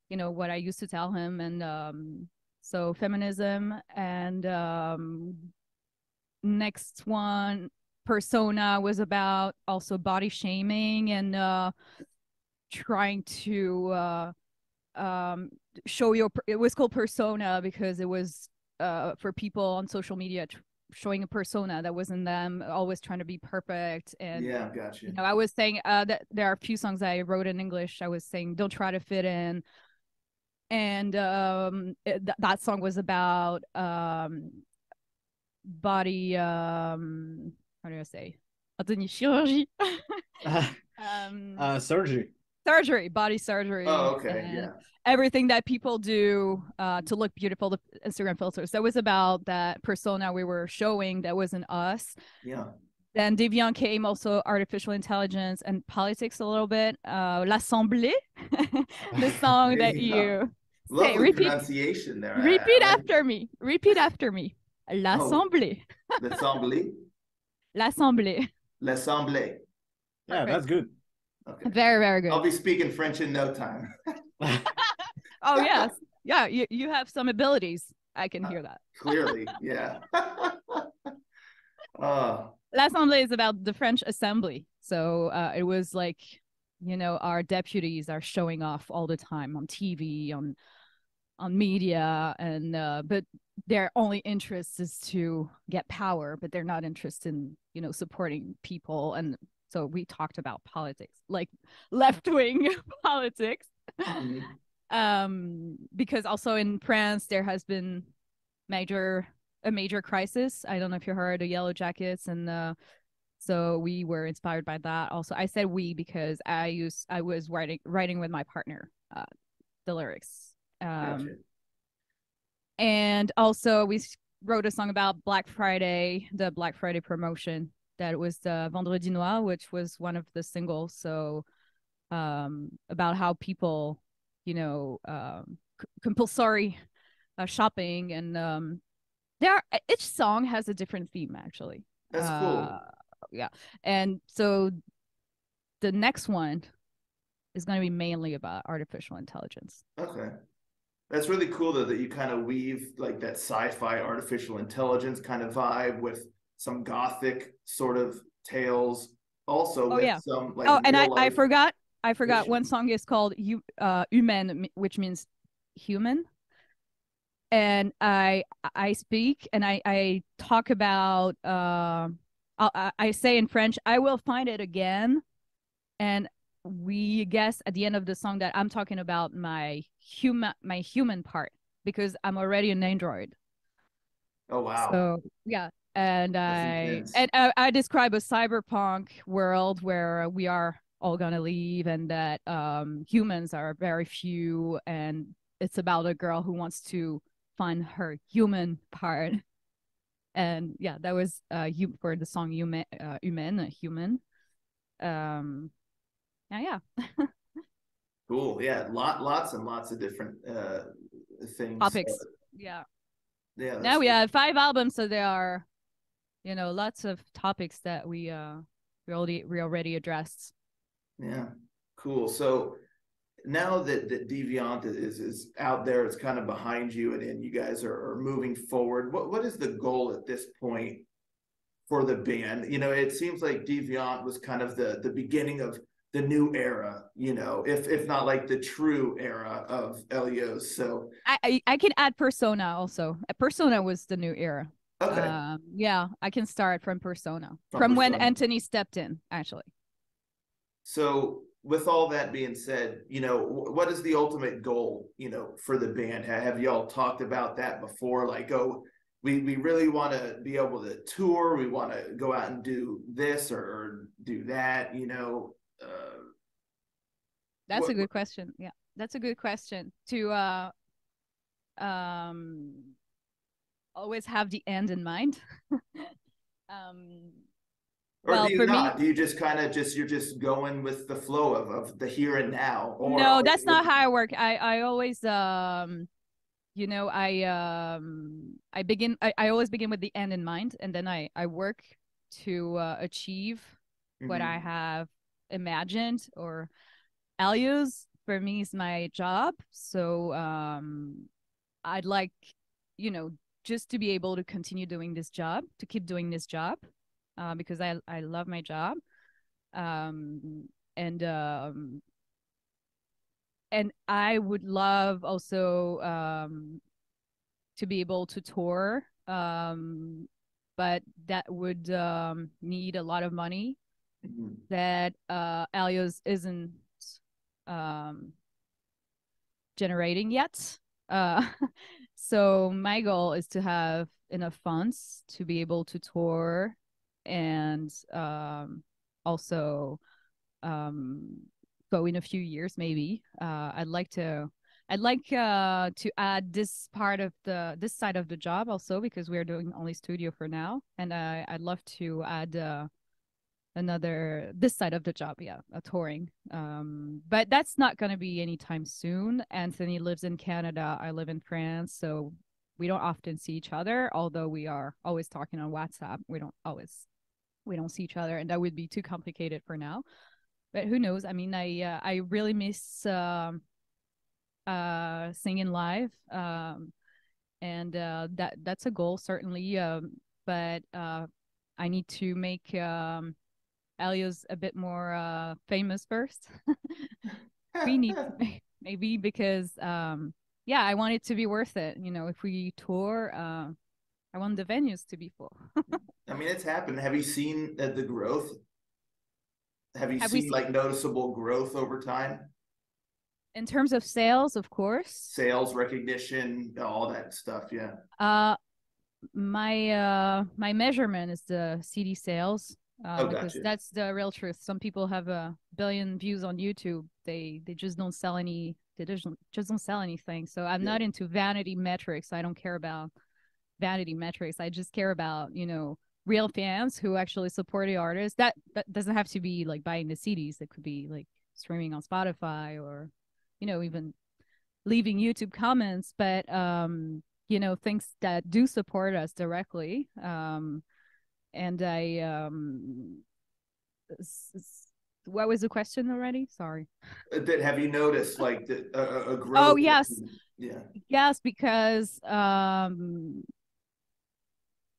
what I used to tell him. And so feminism, and next one, Persona, was about also body shaming and trying to show your, it was called Persona because it was for people on social media showing a persona that wasn't them, always trying to be perfect. And gotcha. I was saying that there are a few songs I wrote in English. I was saying don't try to fit in, and that song was about body, how do I say, chirurgie. Surgery, body surgery. Oh, okay, yeah. Everything that people do to look beautiful, the Instagram filters. That was about that persona we were showing that wasn't us. Yeah. Then Deviant came, also artificial intelligence and politics a little bit. L'Assemblée, the song that you say. Repeat pronunciation there. Repeat after me. Repeat after me. L'Assemblée. L'Assemblée. L'Assemblée. L'Assemblée. Yeah, that's good. Okay. Very, very good. I'll be speaking French in no time. Oh, yes. Yeah, you have some abilities. I can hear that. Clearly, yeah. L'Assemblée is about the French Assembly. So it was like, our deputies are showing off all the time on TV, on media, and but their only interest is to get power, but they're not interested in, supporting people. And so we talked about politics, like left-wing politics. Because also in France there has been a major crisis. I don't know if you heard the Yellow Jackets, and so we were inspired by that. Also, I said we because I was writing with my partner the lyrics. Gotcha. And also we wrote a song about Black Friday, the Black Friday promotion. That was the Vendredi Noir, which was one of the singles. So about how people, you know, compulsory shopping, and each song has a different theme actually. That's cool. Yeah, and so the next one is going to be mainly about artificial intelligence. Okay. That's really cool though that you kind of weave like that sci-fi artificial intelligence kind of vibe with some gothic sort of tales, also Oh with yeah. some like Oh, and real I life forgot one issues. song is called "Human," which means human. And I speak and I talk about I say in French, I will find it again, and we guess at the end of the song that I'm talking about my human part, because I'm already an android. Oh wow. So yeah, and That's I intense. and I describe a cyberpunk world where we are all gonna leave, and that humans are very few, and it's about a girl who wants to find her human part. And yeah, that was you for the song human. Um, yeah, yeah. Cool. Yeah, lots and lots of different things. Topics. Yeah. Yeah, Now that's we really have 5 albums, so there are, lots of topics that we already addressed. yeah, cool. So now that Deviant is out there, it's kind of behind you, and you guys are moving forward. What is the goal at this point for the band? You know, it seems like Deviant was kind of the beginning of the new era, you know, if not like the true era of Elyose. So I can add Persona also. Persona was the new era. okay, Yeah, I can start from Persona, from from when Persona. Anthony stepped in, actually. So with all that being said, you know, what is the ultimate goal, you know, for the band? Have y'all talked about that before? Like, oh, we really want to be able to tour. We want to go out and do this or do that, you know. That's What a good question. Yeah, that's a good question to um always have the end in mind. um or do well, you for me, not? Do you just kind of just you're just going with the flow of the here and now, or no, are that's you not how looking? I work. I always I always begin with the end in mind, and then I work to achieve what I Mhm. have imagined. Or Alios for me is my job, so I'd like, you know just to be able to continue doing this job, to keep doing this job, because I love my job. um and um and I would love also to be able to tour, but that would need a lot of money Mhm. that Alios isn't um, generating yet. Uh, so my goal is to have enough funds to be able to tour, and also um, go in a few years maybe. I'd like to add this side of the job also, because we're doing only studio for now, and I'd love to add another this side of the job, yeah, a touring. But that's not going to be anytime soon. Anthony lives in Canada, I live in France, so we don't often see each other, although we are always talking on WhatsApp. We don't see each other, and that would be too complicated for now. But who knows? I mean, I really miss singing live, and that's a goal certainly. But I need to make Alios a bit more famous first. We need to, maybe, because yeah, I want it to be worth it. If we tour, I want the venues to be full. I mean, it's happened. Have you seen the growth? Have you Have we seen seen, like noticeable growth over time? in terms of sales, of course. Sales recognition, all that stuff. Yeah. Uh, my measurement is the CD sales, Oh, because gotcha. that's the real truth. Some people have a billion views on YouTube. They just don't sell any. They just don't sell anything. So I'm Yeah. not into vanity metrics. I don't care about vanity metrics. I just care about, real fans who actually support the artist. That doesn't have to be like buying the CDs. It could be like streaming on Spotify, or, even leaving YouTube comments, but things that do support us directly. And what was the question already? Sorry. Have you noticed like a growth? Oh, yes. Yeah. Yes, because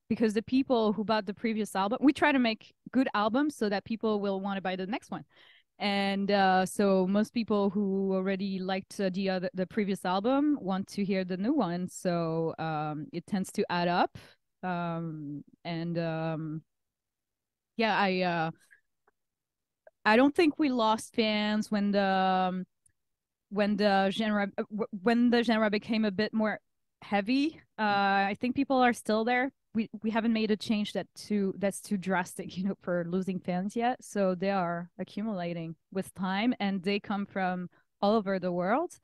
the people who bought the previous album, we try to make good albums so that people will want to buy the next one. And so most people who already liked the previous album want to hear the new one. So it tends to add up. Yeah, I don't think we lost fans when the genre became a bit more heavy. I think people are still there. We haven't made a change that's too drastic, for losing fans yet. So they are accumulating with time, and they come from all over the world.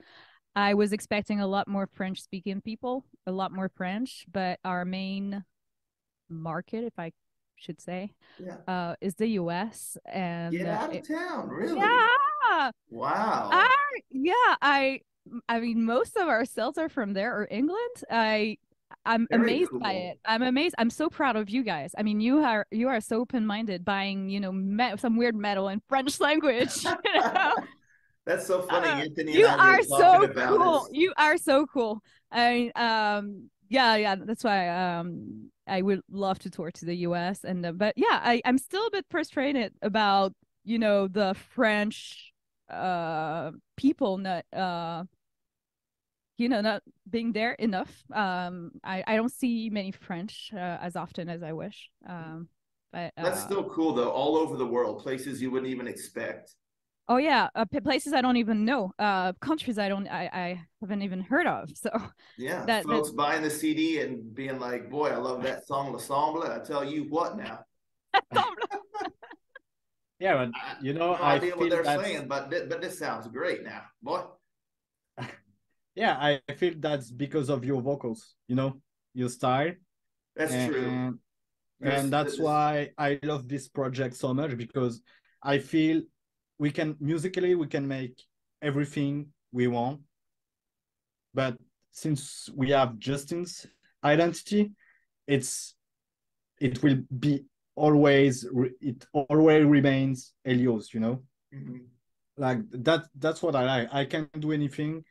I was expecting a lot more French speaking people, a lot more French, but our main market, if I should say, is the US. And get out of town, really? Yeah. Wow. I mean, most of our sales are from there or England. I'm Very amazed cool. by it. I'm amazed. I'm so proud of you guys. I mean, you are so open-minded, buying, some weird metal in French language. That's so funny. Anthony You and I were are talking so about cool. this. You are so cool. Yeah. That's why I would love to tour to the US. And but yeah, I'm still a bit frustrated about, the French people not not being there enough. I don't see many French as often as I wish. But That's still cool though, all over the world, places you wouldn't even expect. Oh yeah, places I don't even know, countries I haven't even heard of. So Yeah, that folks buying the CD and being like, "Boy, I love that song, L'Ensemble." I tell you what, now. Yeah, but no I idea what feel they're that's saying, but this sounds great now, boy. yeah, I feel that's because of your vocals, your style. That's true. And that's why I love this project so much, because I feel musically we can make everything we want, but since we have Justin's identity, it will be always remains Elyose, Mm-hmm. like that's what I like. I can do anything,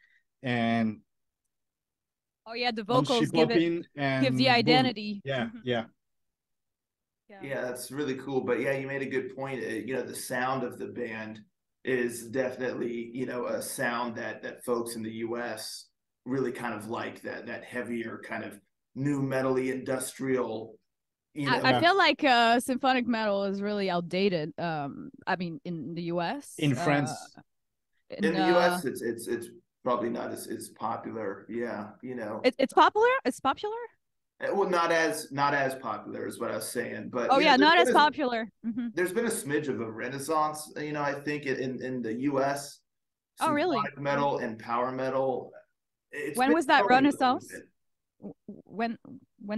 and oh yeah, the once she vocals pop in and give the boom. identity. Yeah, yeah. Yeah, that's really cool. But yeah, you made a good point. The sound of the band is definitely, a sound that folks in the US really kind of like, that heavier kind of new metally industrial, I feel like symphonic metal is really outdated. I mean, in the US. In France. In the US, it's probably not as popular. Yeah, It's popular. It's popular. Well, not as popular is what I was saying, but oh yeah, not as popular. Mm-hmm. There's been a smidge of a renaissance, I think in the US. Oh really? Symphonic metal and power metal. When was that renaissance? When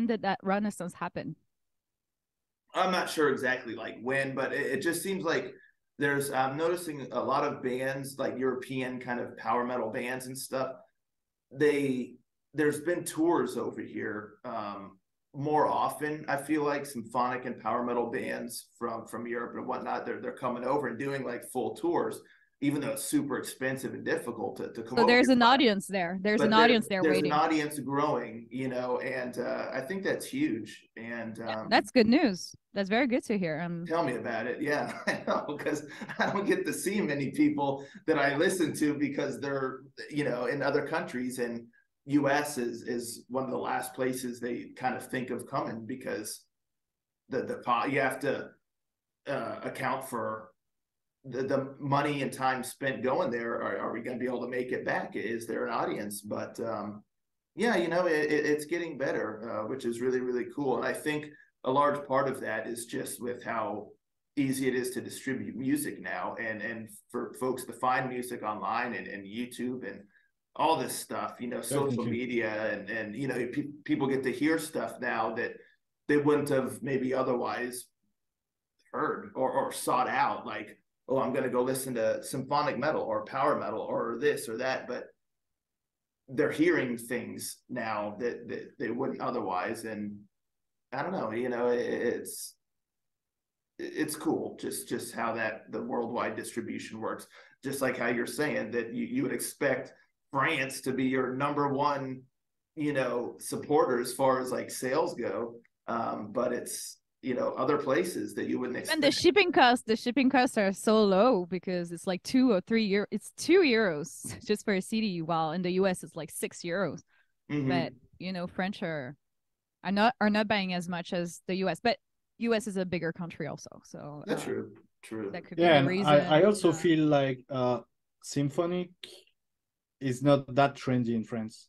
did that renaissance happen? I'm not sure exactly like when, but it just seems like I'm noticing a lot of bands, like European kind of power metal bands and stuff. There's been tours over here more often. I feel like symphonic and power metal bands from Europe and whatnot, they're coming over and doing like full tours, even though it's super expensive and difficult to come over. So there's an audience there. There's an audience there waiting. There's an audience growing, and I think that's huge. And that's good news. That's very good to hear. Tell me about it. Yeah, I know, because I don't get to see many people that I listen to because they're, in other countries, and US is one of the last places they kind of think of coming, because you have to account for the money and time spent going there. Are we going to be able to make it back? Is there an audience? But yeah, it's getting better, which is really, really cool. And I think a large part of that is just with how easy it is to distribute music now, and for folks to find music online and YouTube, and all this stuff, you know, social media, and you know, people get to hear stuff now that they wouldn't have maybe otherwise heard or sought out. Like, oh, I'm going to go listen to symphonic metal or power metal or this or that, but they're hearing things now that they wouldn't otherwise. And I don't know, you know, it's cool just how that the worldwide distribution works. Just like how you're saying that you would expect France to be your number one, you know, supporter as far as like sales go, but it's, you know, other places that you wouldn't expect. And the shipping costs are so low because it's like 2 or 3 euros. It's 2 euros just for a CD, while in the US it's like 6 euros. But you know, French are not buying as much as the US, but US is a bigger country also. So that's true. That could be a reason. I also feel like symphonic is not that trendy in France.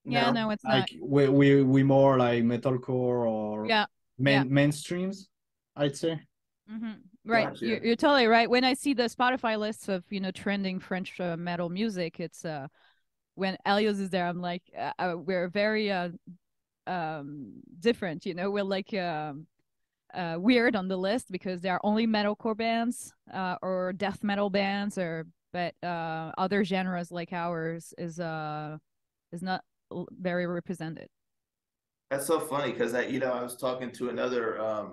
Yeah, no, it's like, not. We more like metalcore or mainstreams, I'd say. Right. Gotcha. You're totally right. When I see the Spotify lists of, you know, trending French metal music, it's when Elyose is there, I'm like, we're very different, you know. We're like weird on the list because there are only metalcore bands or death metal bands, but other genres like ours is not very represented. That's so funny because I was talking to another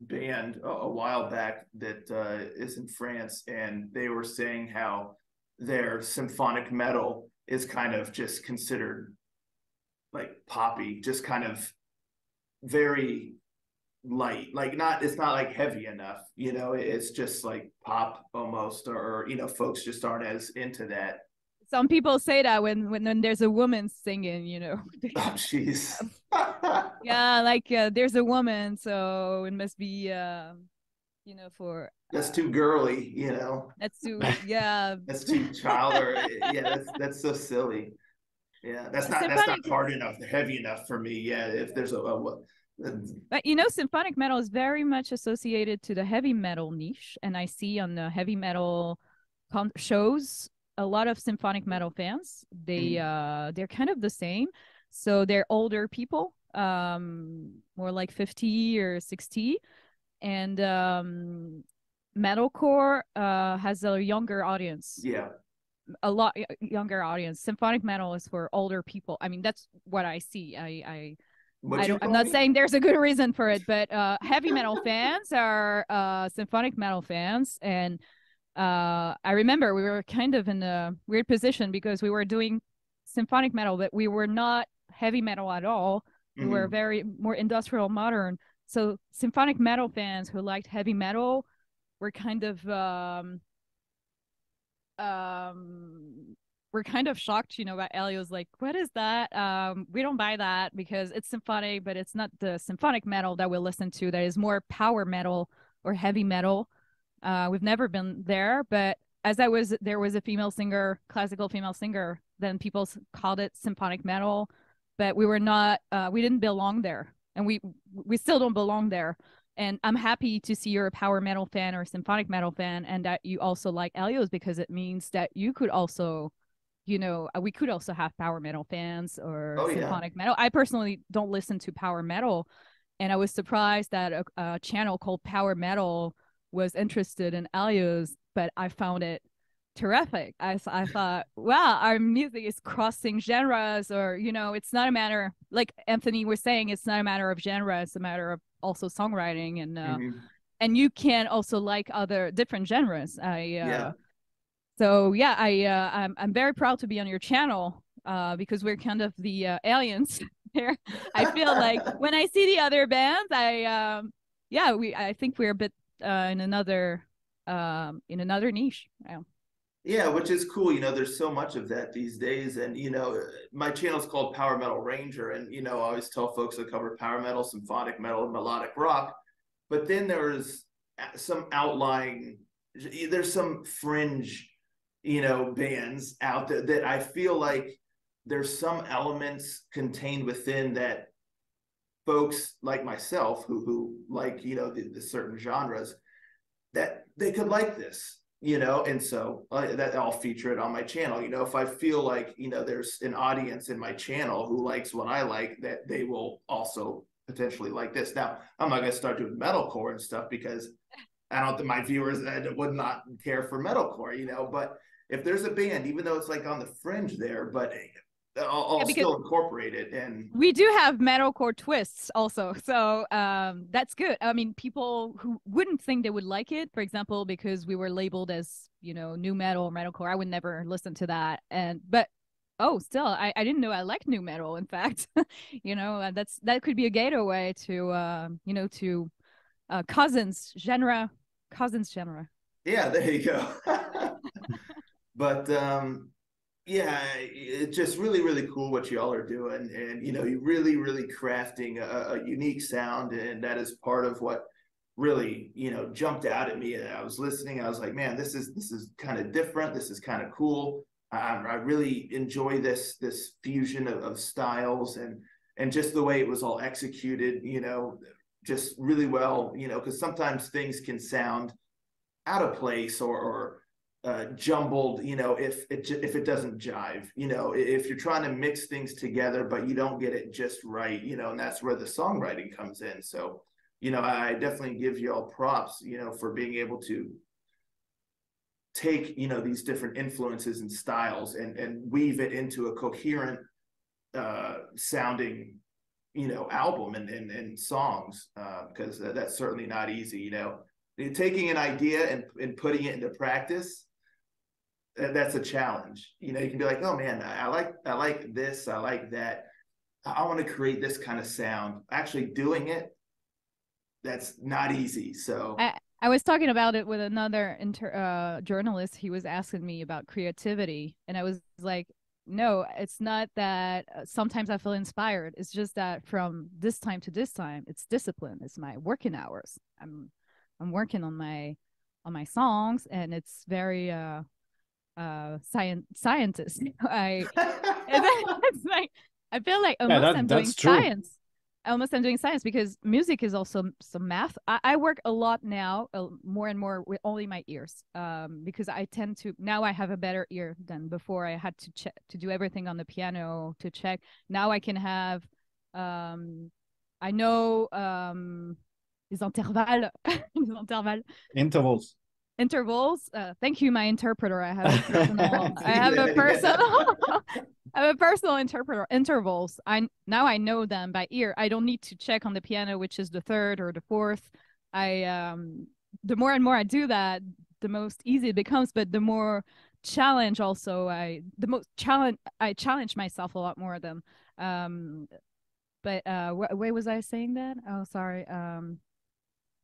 band a while back that is in France, and they were saying how their symphonic metal is kind of just considered like poppy, just kind of very light, like it's not like heavy enough, you know, it's just like pop almost, or you know, folks just aren't as into that. Some people say that when there's a woman singing, you know. Oh jeez. Yeah, like there's a woman, so it must be you know, for that's too girly, you know. That's too that's too child, or yeah, that's so silly. Yeah, that's not hard enough, heavy enough for me. Yeah, if there's but you know, symphonic metal is very much associated to the heavy metal niche, and I see on the heavy metal shows a lot of symphonic metal fans. They're kind of the same, so they're older people, more like 50 or 60, and metalcore has a younger audience. Yeah, a lot younger audience. Symphonic metal is for older people. I mean, that's what I see. I'm not saying there's a good reason for it, but heavy metal fans are symphonic metal fans. And I remember we were kind of in a weird position because we were doing symphonic metal, but we were not heavy metal at all. We were very more industrial modern. So symphonic metal fans who liked heavy metal were kind of we're kind of shocked, you know, about Elyose, like, what is that? We don't buy that because it's symphonic, but it's not the symphonic metal that we listen to. That is more power metal or heavy metal. We've never been there, but there was a female singer, classical female singer, then people called it symphonic metal, but we didn't belong there, and we still don't belong there. And I'm happy to see you're a power metal fan or a symphonic metal fan, and that you also like Elyose, because it means that you could also, you know, we could also have power metal fans or symphonic metal. I personally don't listen to power metal, and I was surprised that a channel called Power Metal was interested in Elyose, but I found it terrific. I thought, wow, our music is crossing genres, or, you know, it's not a matter, like Anthony was saying, it's not a matter of genre, it's a matter of also songwriting, and you can also like other different genres. So yeah, I'm very proud to be on your channel because we're kind of the aliens here. I feel like when I see the other bands, I think we're a bit in another niche. Yeah, which is cool. You know, there's so much of that these days. And, you know, my channel is called Power Metal Ranger. And, you know, I always tell folks I cover power metal, symphonic metal, and melodic rock. But then there's some outlying, there's some fringe, you know, bands out there that I feel like there's some elements contained within that folks like myself who like, you know, the certain genres, that they could like this. you know, and so that I'll feature it on my channel. You know, if I feel like, you know, there's an audience in my channel who likes what I like, that they will also potentially like this. Now, I'm not going to start doing metalcore and stuff because I don't think my viewers would not care for metalcore, you know, but if there's a band, even though it's like on the fringe there, but I'll still incorporate it. And we do have metalcore twists also, so that's good. I mean, people who wouldn't think they would like it, for example, because we were labeled as, you know, new metal, metalcore, I would never listen to that. But oh, still, I didn't know I liked new metal, in fact. You know, that could be a gateway to you know, to cousins genre. Yeah, there you go. But yeah, it's just really, really cool what y'all are doing. And, you know, you really, really crafting a unique sound. And that is part of what really, you know, jumped out at me. I was listening. I was like, man, this is kind of different. This is kind of cool. I really enjoy this fusion of styles and just the way it was all executed, you know, just really well, you know, because sometimes things can sound out of place or jumbled, you know, if it doesn't jive, you know, if you're trying to mix things together but you don't get it just right, you know, and that's where the songwriting comes in. So, you know, I definitely give you all props, you know, for being able to take, you know, these different influences and styles and weave it into a coherent sounding, you know, album and songs, because that's certainly not easy, you know. Taking an idea and putting it into practice, that's a challenge. You know, you can be like, oh man, I like this, I like that, I want to create this kind of sound. Actually doing it, that's not easy. So I was talking about it with another journalist. He was asking me about creativity, and I was like, no, it's not that sometimes I feel inspired. It's just that from this time to this time, it's discipline. It's my working hours. I'm working on my songs, and it's very scientist. It's like I feel like almost I'm doing science. Almost I'm doing science because music is also some math. I work a lot now, more and more with only my ears, because I tend to now I have a better ear than before. I had to check to do everything on the piano to check. Now I can have, I know les intervalles, intervals. Thank you, my interpreter. I have a personal. I have a personal. I have a personal interpreter. Intervals. Now I know them by ear. I don't need to check on the piano which is the third or the fourth. The more and more I do that, the most easy it becomes. But the more challenge also I challenge myself a lot more of them. But where was I saying that? Oh, sorry.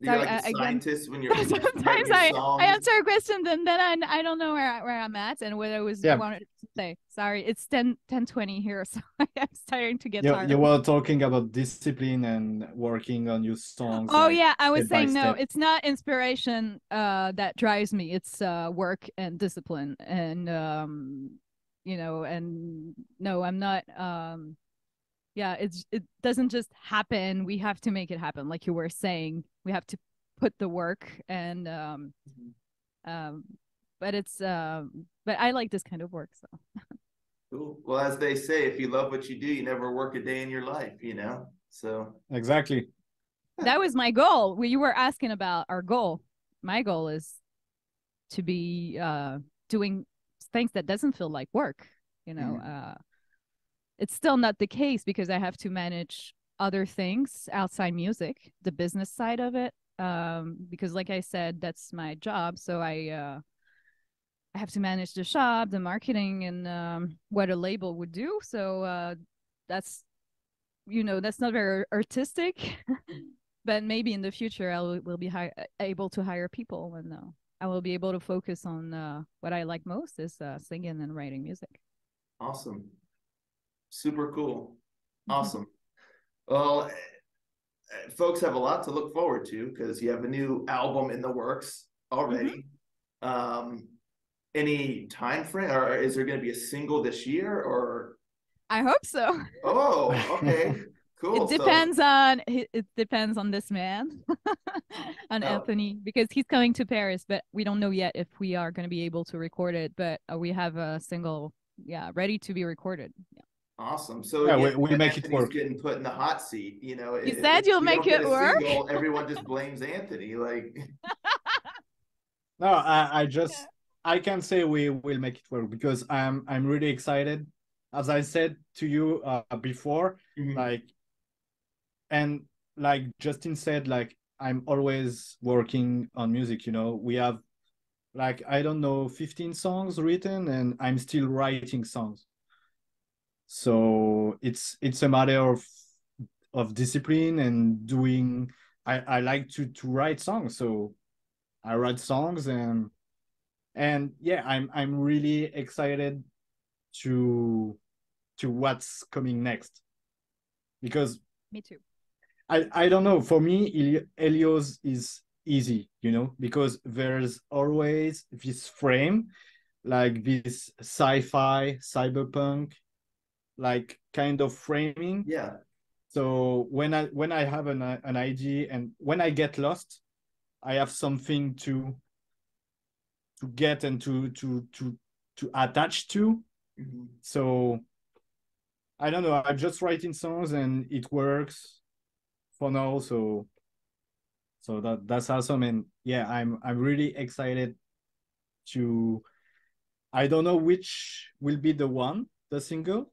You're like a scientist when you're sometimes I answer a question and then I don't know where I'm at and what I was wanted to say. Sorry, it's 10:20 here, so I'm starting to get tired. You were talking about discipline and working on your songs. Oh yeah, I was saying no, it's not inspiration that drives me. It's work and discipline and you know, and no, I'm not yeah, it doesn't just happen. We have to make it happen, like you were saying. We have to put the work and but it's but I like this kind of work. So cool. Well, as they say, if you love what you do, you never work a day in your life, you know. So exactly. That was my goal. You were asking about our goal. My goal is to be doing things that doesn't feel like work, you know. It's still not the case because I have to manage other things outside music, the business side of it. Because like I said, that's my job. So I have to manage the shop, the marketing, and what a label would do. So that's, you know, that's not very artistic. But maybe in the future, I will be able to hire people, and I will be able to focus on what I like most is singing and writing music. Awesome. Super cool. Awesome. Well, folks have a lot to look forward to because you have a new album in the works already. Any time frame, or is there going to be a single this year, or? I hope so. Oh, okay. Cool. It depends on this man, on Oh, Anthony, because he's coming to Paris, but we don't know yet if we are going to be able to record it. But we have a single, ready to be recorded. Yeah. awesome. So Yeah, again, we'll make it Anthony's work. getting put in the hot seat. You know, You said you'll we make don't get it a work. single, everyone just blames Anthony. Like, No, I can say we will make it work because I'm really excited. As I said to you before, like, and like Justin said, like I'm always working on music. You know, we have like I don't know 15 songs written, and I'm still writing songs. So it's a matter of discipline and doing. I like to write songs, so I write songs and yeah, I'm really excited to what's coming next because Me too. I don't know. For me, Elyose is easy, you know, because there's always this frame, like this sci-fi, cyberpunk, like kind of framing. yeah, So when I have an idea and when I get lost, I have something to get and to attach to. So I don't know. I'm just writing songs and it works for now. So that's awesome. And yeah, I'm really excited to. I don't know which will be the single.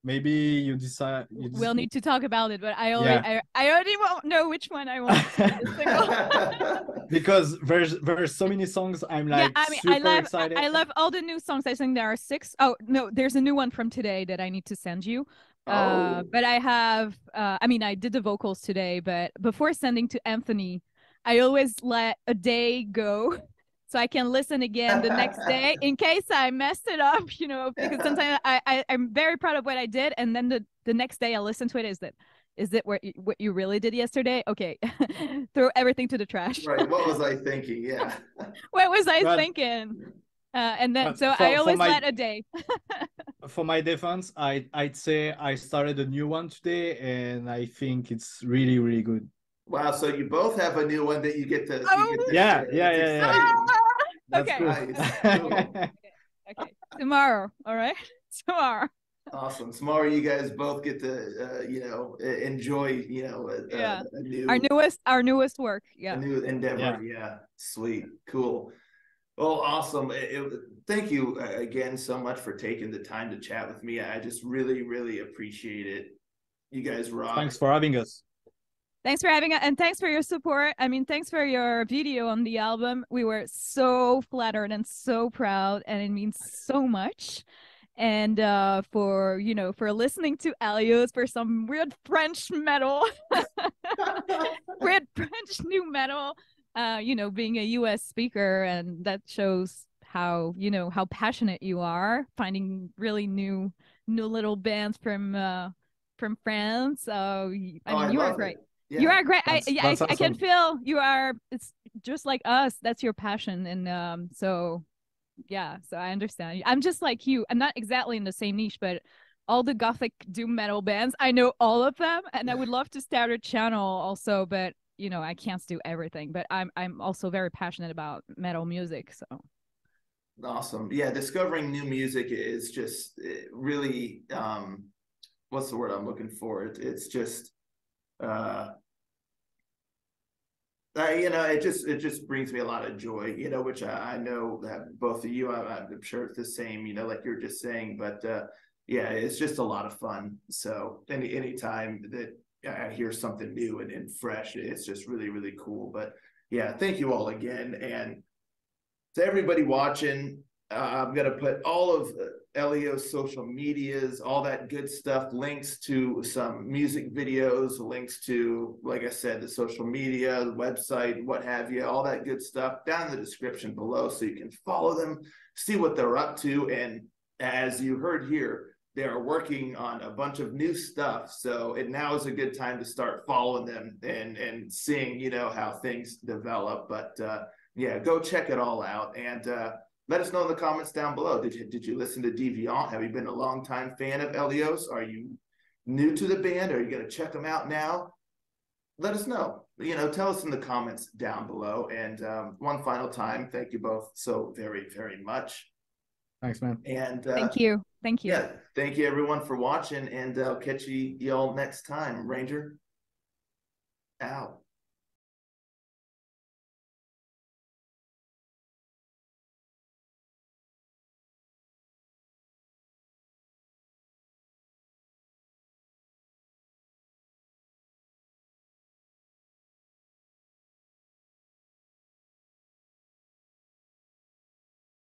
Maybe you decide. We'll need to talk about it, but Yeah. I already won't know which one I want to be the single. Because there's so many songs. I'm Yeah, like I mean, super excited. I love all the new songs. I think there are 6. Oh no, there's a new one from today that I need to send you. Oh, But I have, I mean, I did the vocals today, but before sending to Anthony, I always let a day go so I can listen again the next day in case I messed it up, you know, because sometimes I'm very proud of what I did. And then the next day I listen to it. Is it what you really did yesterday? Okay. Throw everything to the trash. right. What was I thinking? Yeah. What was I thinking? And then, so I always let a day. For my defense, I'd say I started a new one today, and I think it's really, really good. Wow. So you both have a new one that you get to Yeah, share. yeah, That's yeah, yeah. exciting. That's Okay. cool. Nice. Cool. Okay. Tomorrow. All right. Tomorrow. Awesome. Tomorrow you guys both get to enjoy Yeah. a new Our newest work. a Yeah. new endeavor. Yeah. Sweet. Cool. Well, awesome. Thank you again so much for taking the time to chat with me. I just really, really appreciate it. You guys rock. Thanks for having us. Thanks for having us, and thanks for your support. I mean, thanks for your video on the album. We were so flattered and so proud, and it means so much. And for listening to Elyose for some weird French metal, weird French new metal. Being a U.S. speaker, and that shows how passionate you are, finding really new little bands from France. I mean, you are great. Yeah. You are great. That's I can awesome. feel you are. It's just like us. That's your passion, and so yeah. So I understand. I'm just like you. I'm not exactly in the same niche, but all the gothic doom metal bands, I know all of them, and I would love to start a channel also, but I can't do everything. But I'm also very passionate about metal music. So awesome. Yeah, discovering new music is just really what's the word I'm looking for? It's just it just brings me a lot of joy, which I know that both of you, I'm sure it's the same, like you're just saying, but yeah, it's just a lot of fun. So anytime that I hear something new and fresh, it's just really, really cool. But yeah, thank you all again. And to everybody watching, I'm going to put all of Elio's social medias, all that good stuff, links to some music videos, links to, like I said, the social media, the website, what have you, all that good stuff down in the description below so you can follow them, see what they're up to. And as you heard here, they are working on a bunch of new stuff. So now is a good time to start following them and seeing, how things develop. But yeah, go check it all out. And let us know in the comments down below. Did you listen to Deviant? Have you been a longtime fan of Elyose? Are you new to the band? Are you going to check them out now? Let us know. You know, tell us in the comments down below. And one final time, thank you both so very, very much. Thanks, man. And Thank you. Thank you. Yeah, thank you everyone for watching, and I'll catch y'all next time. Ranger out.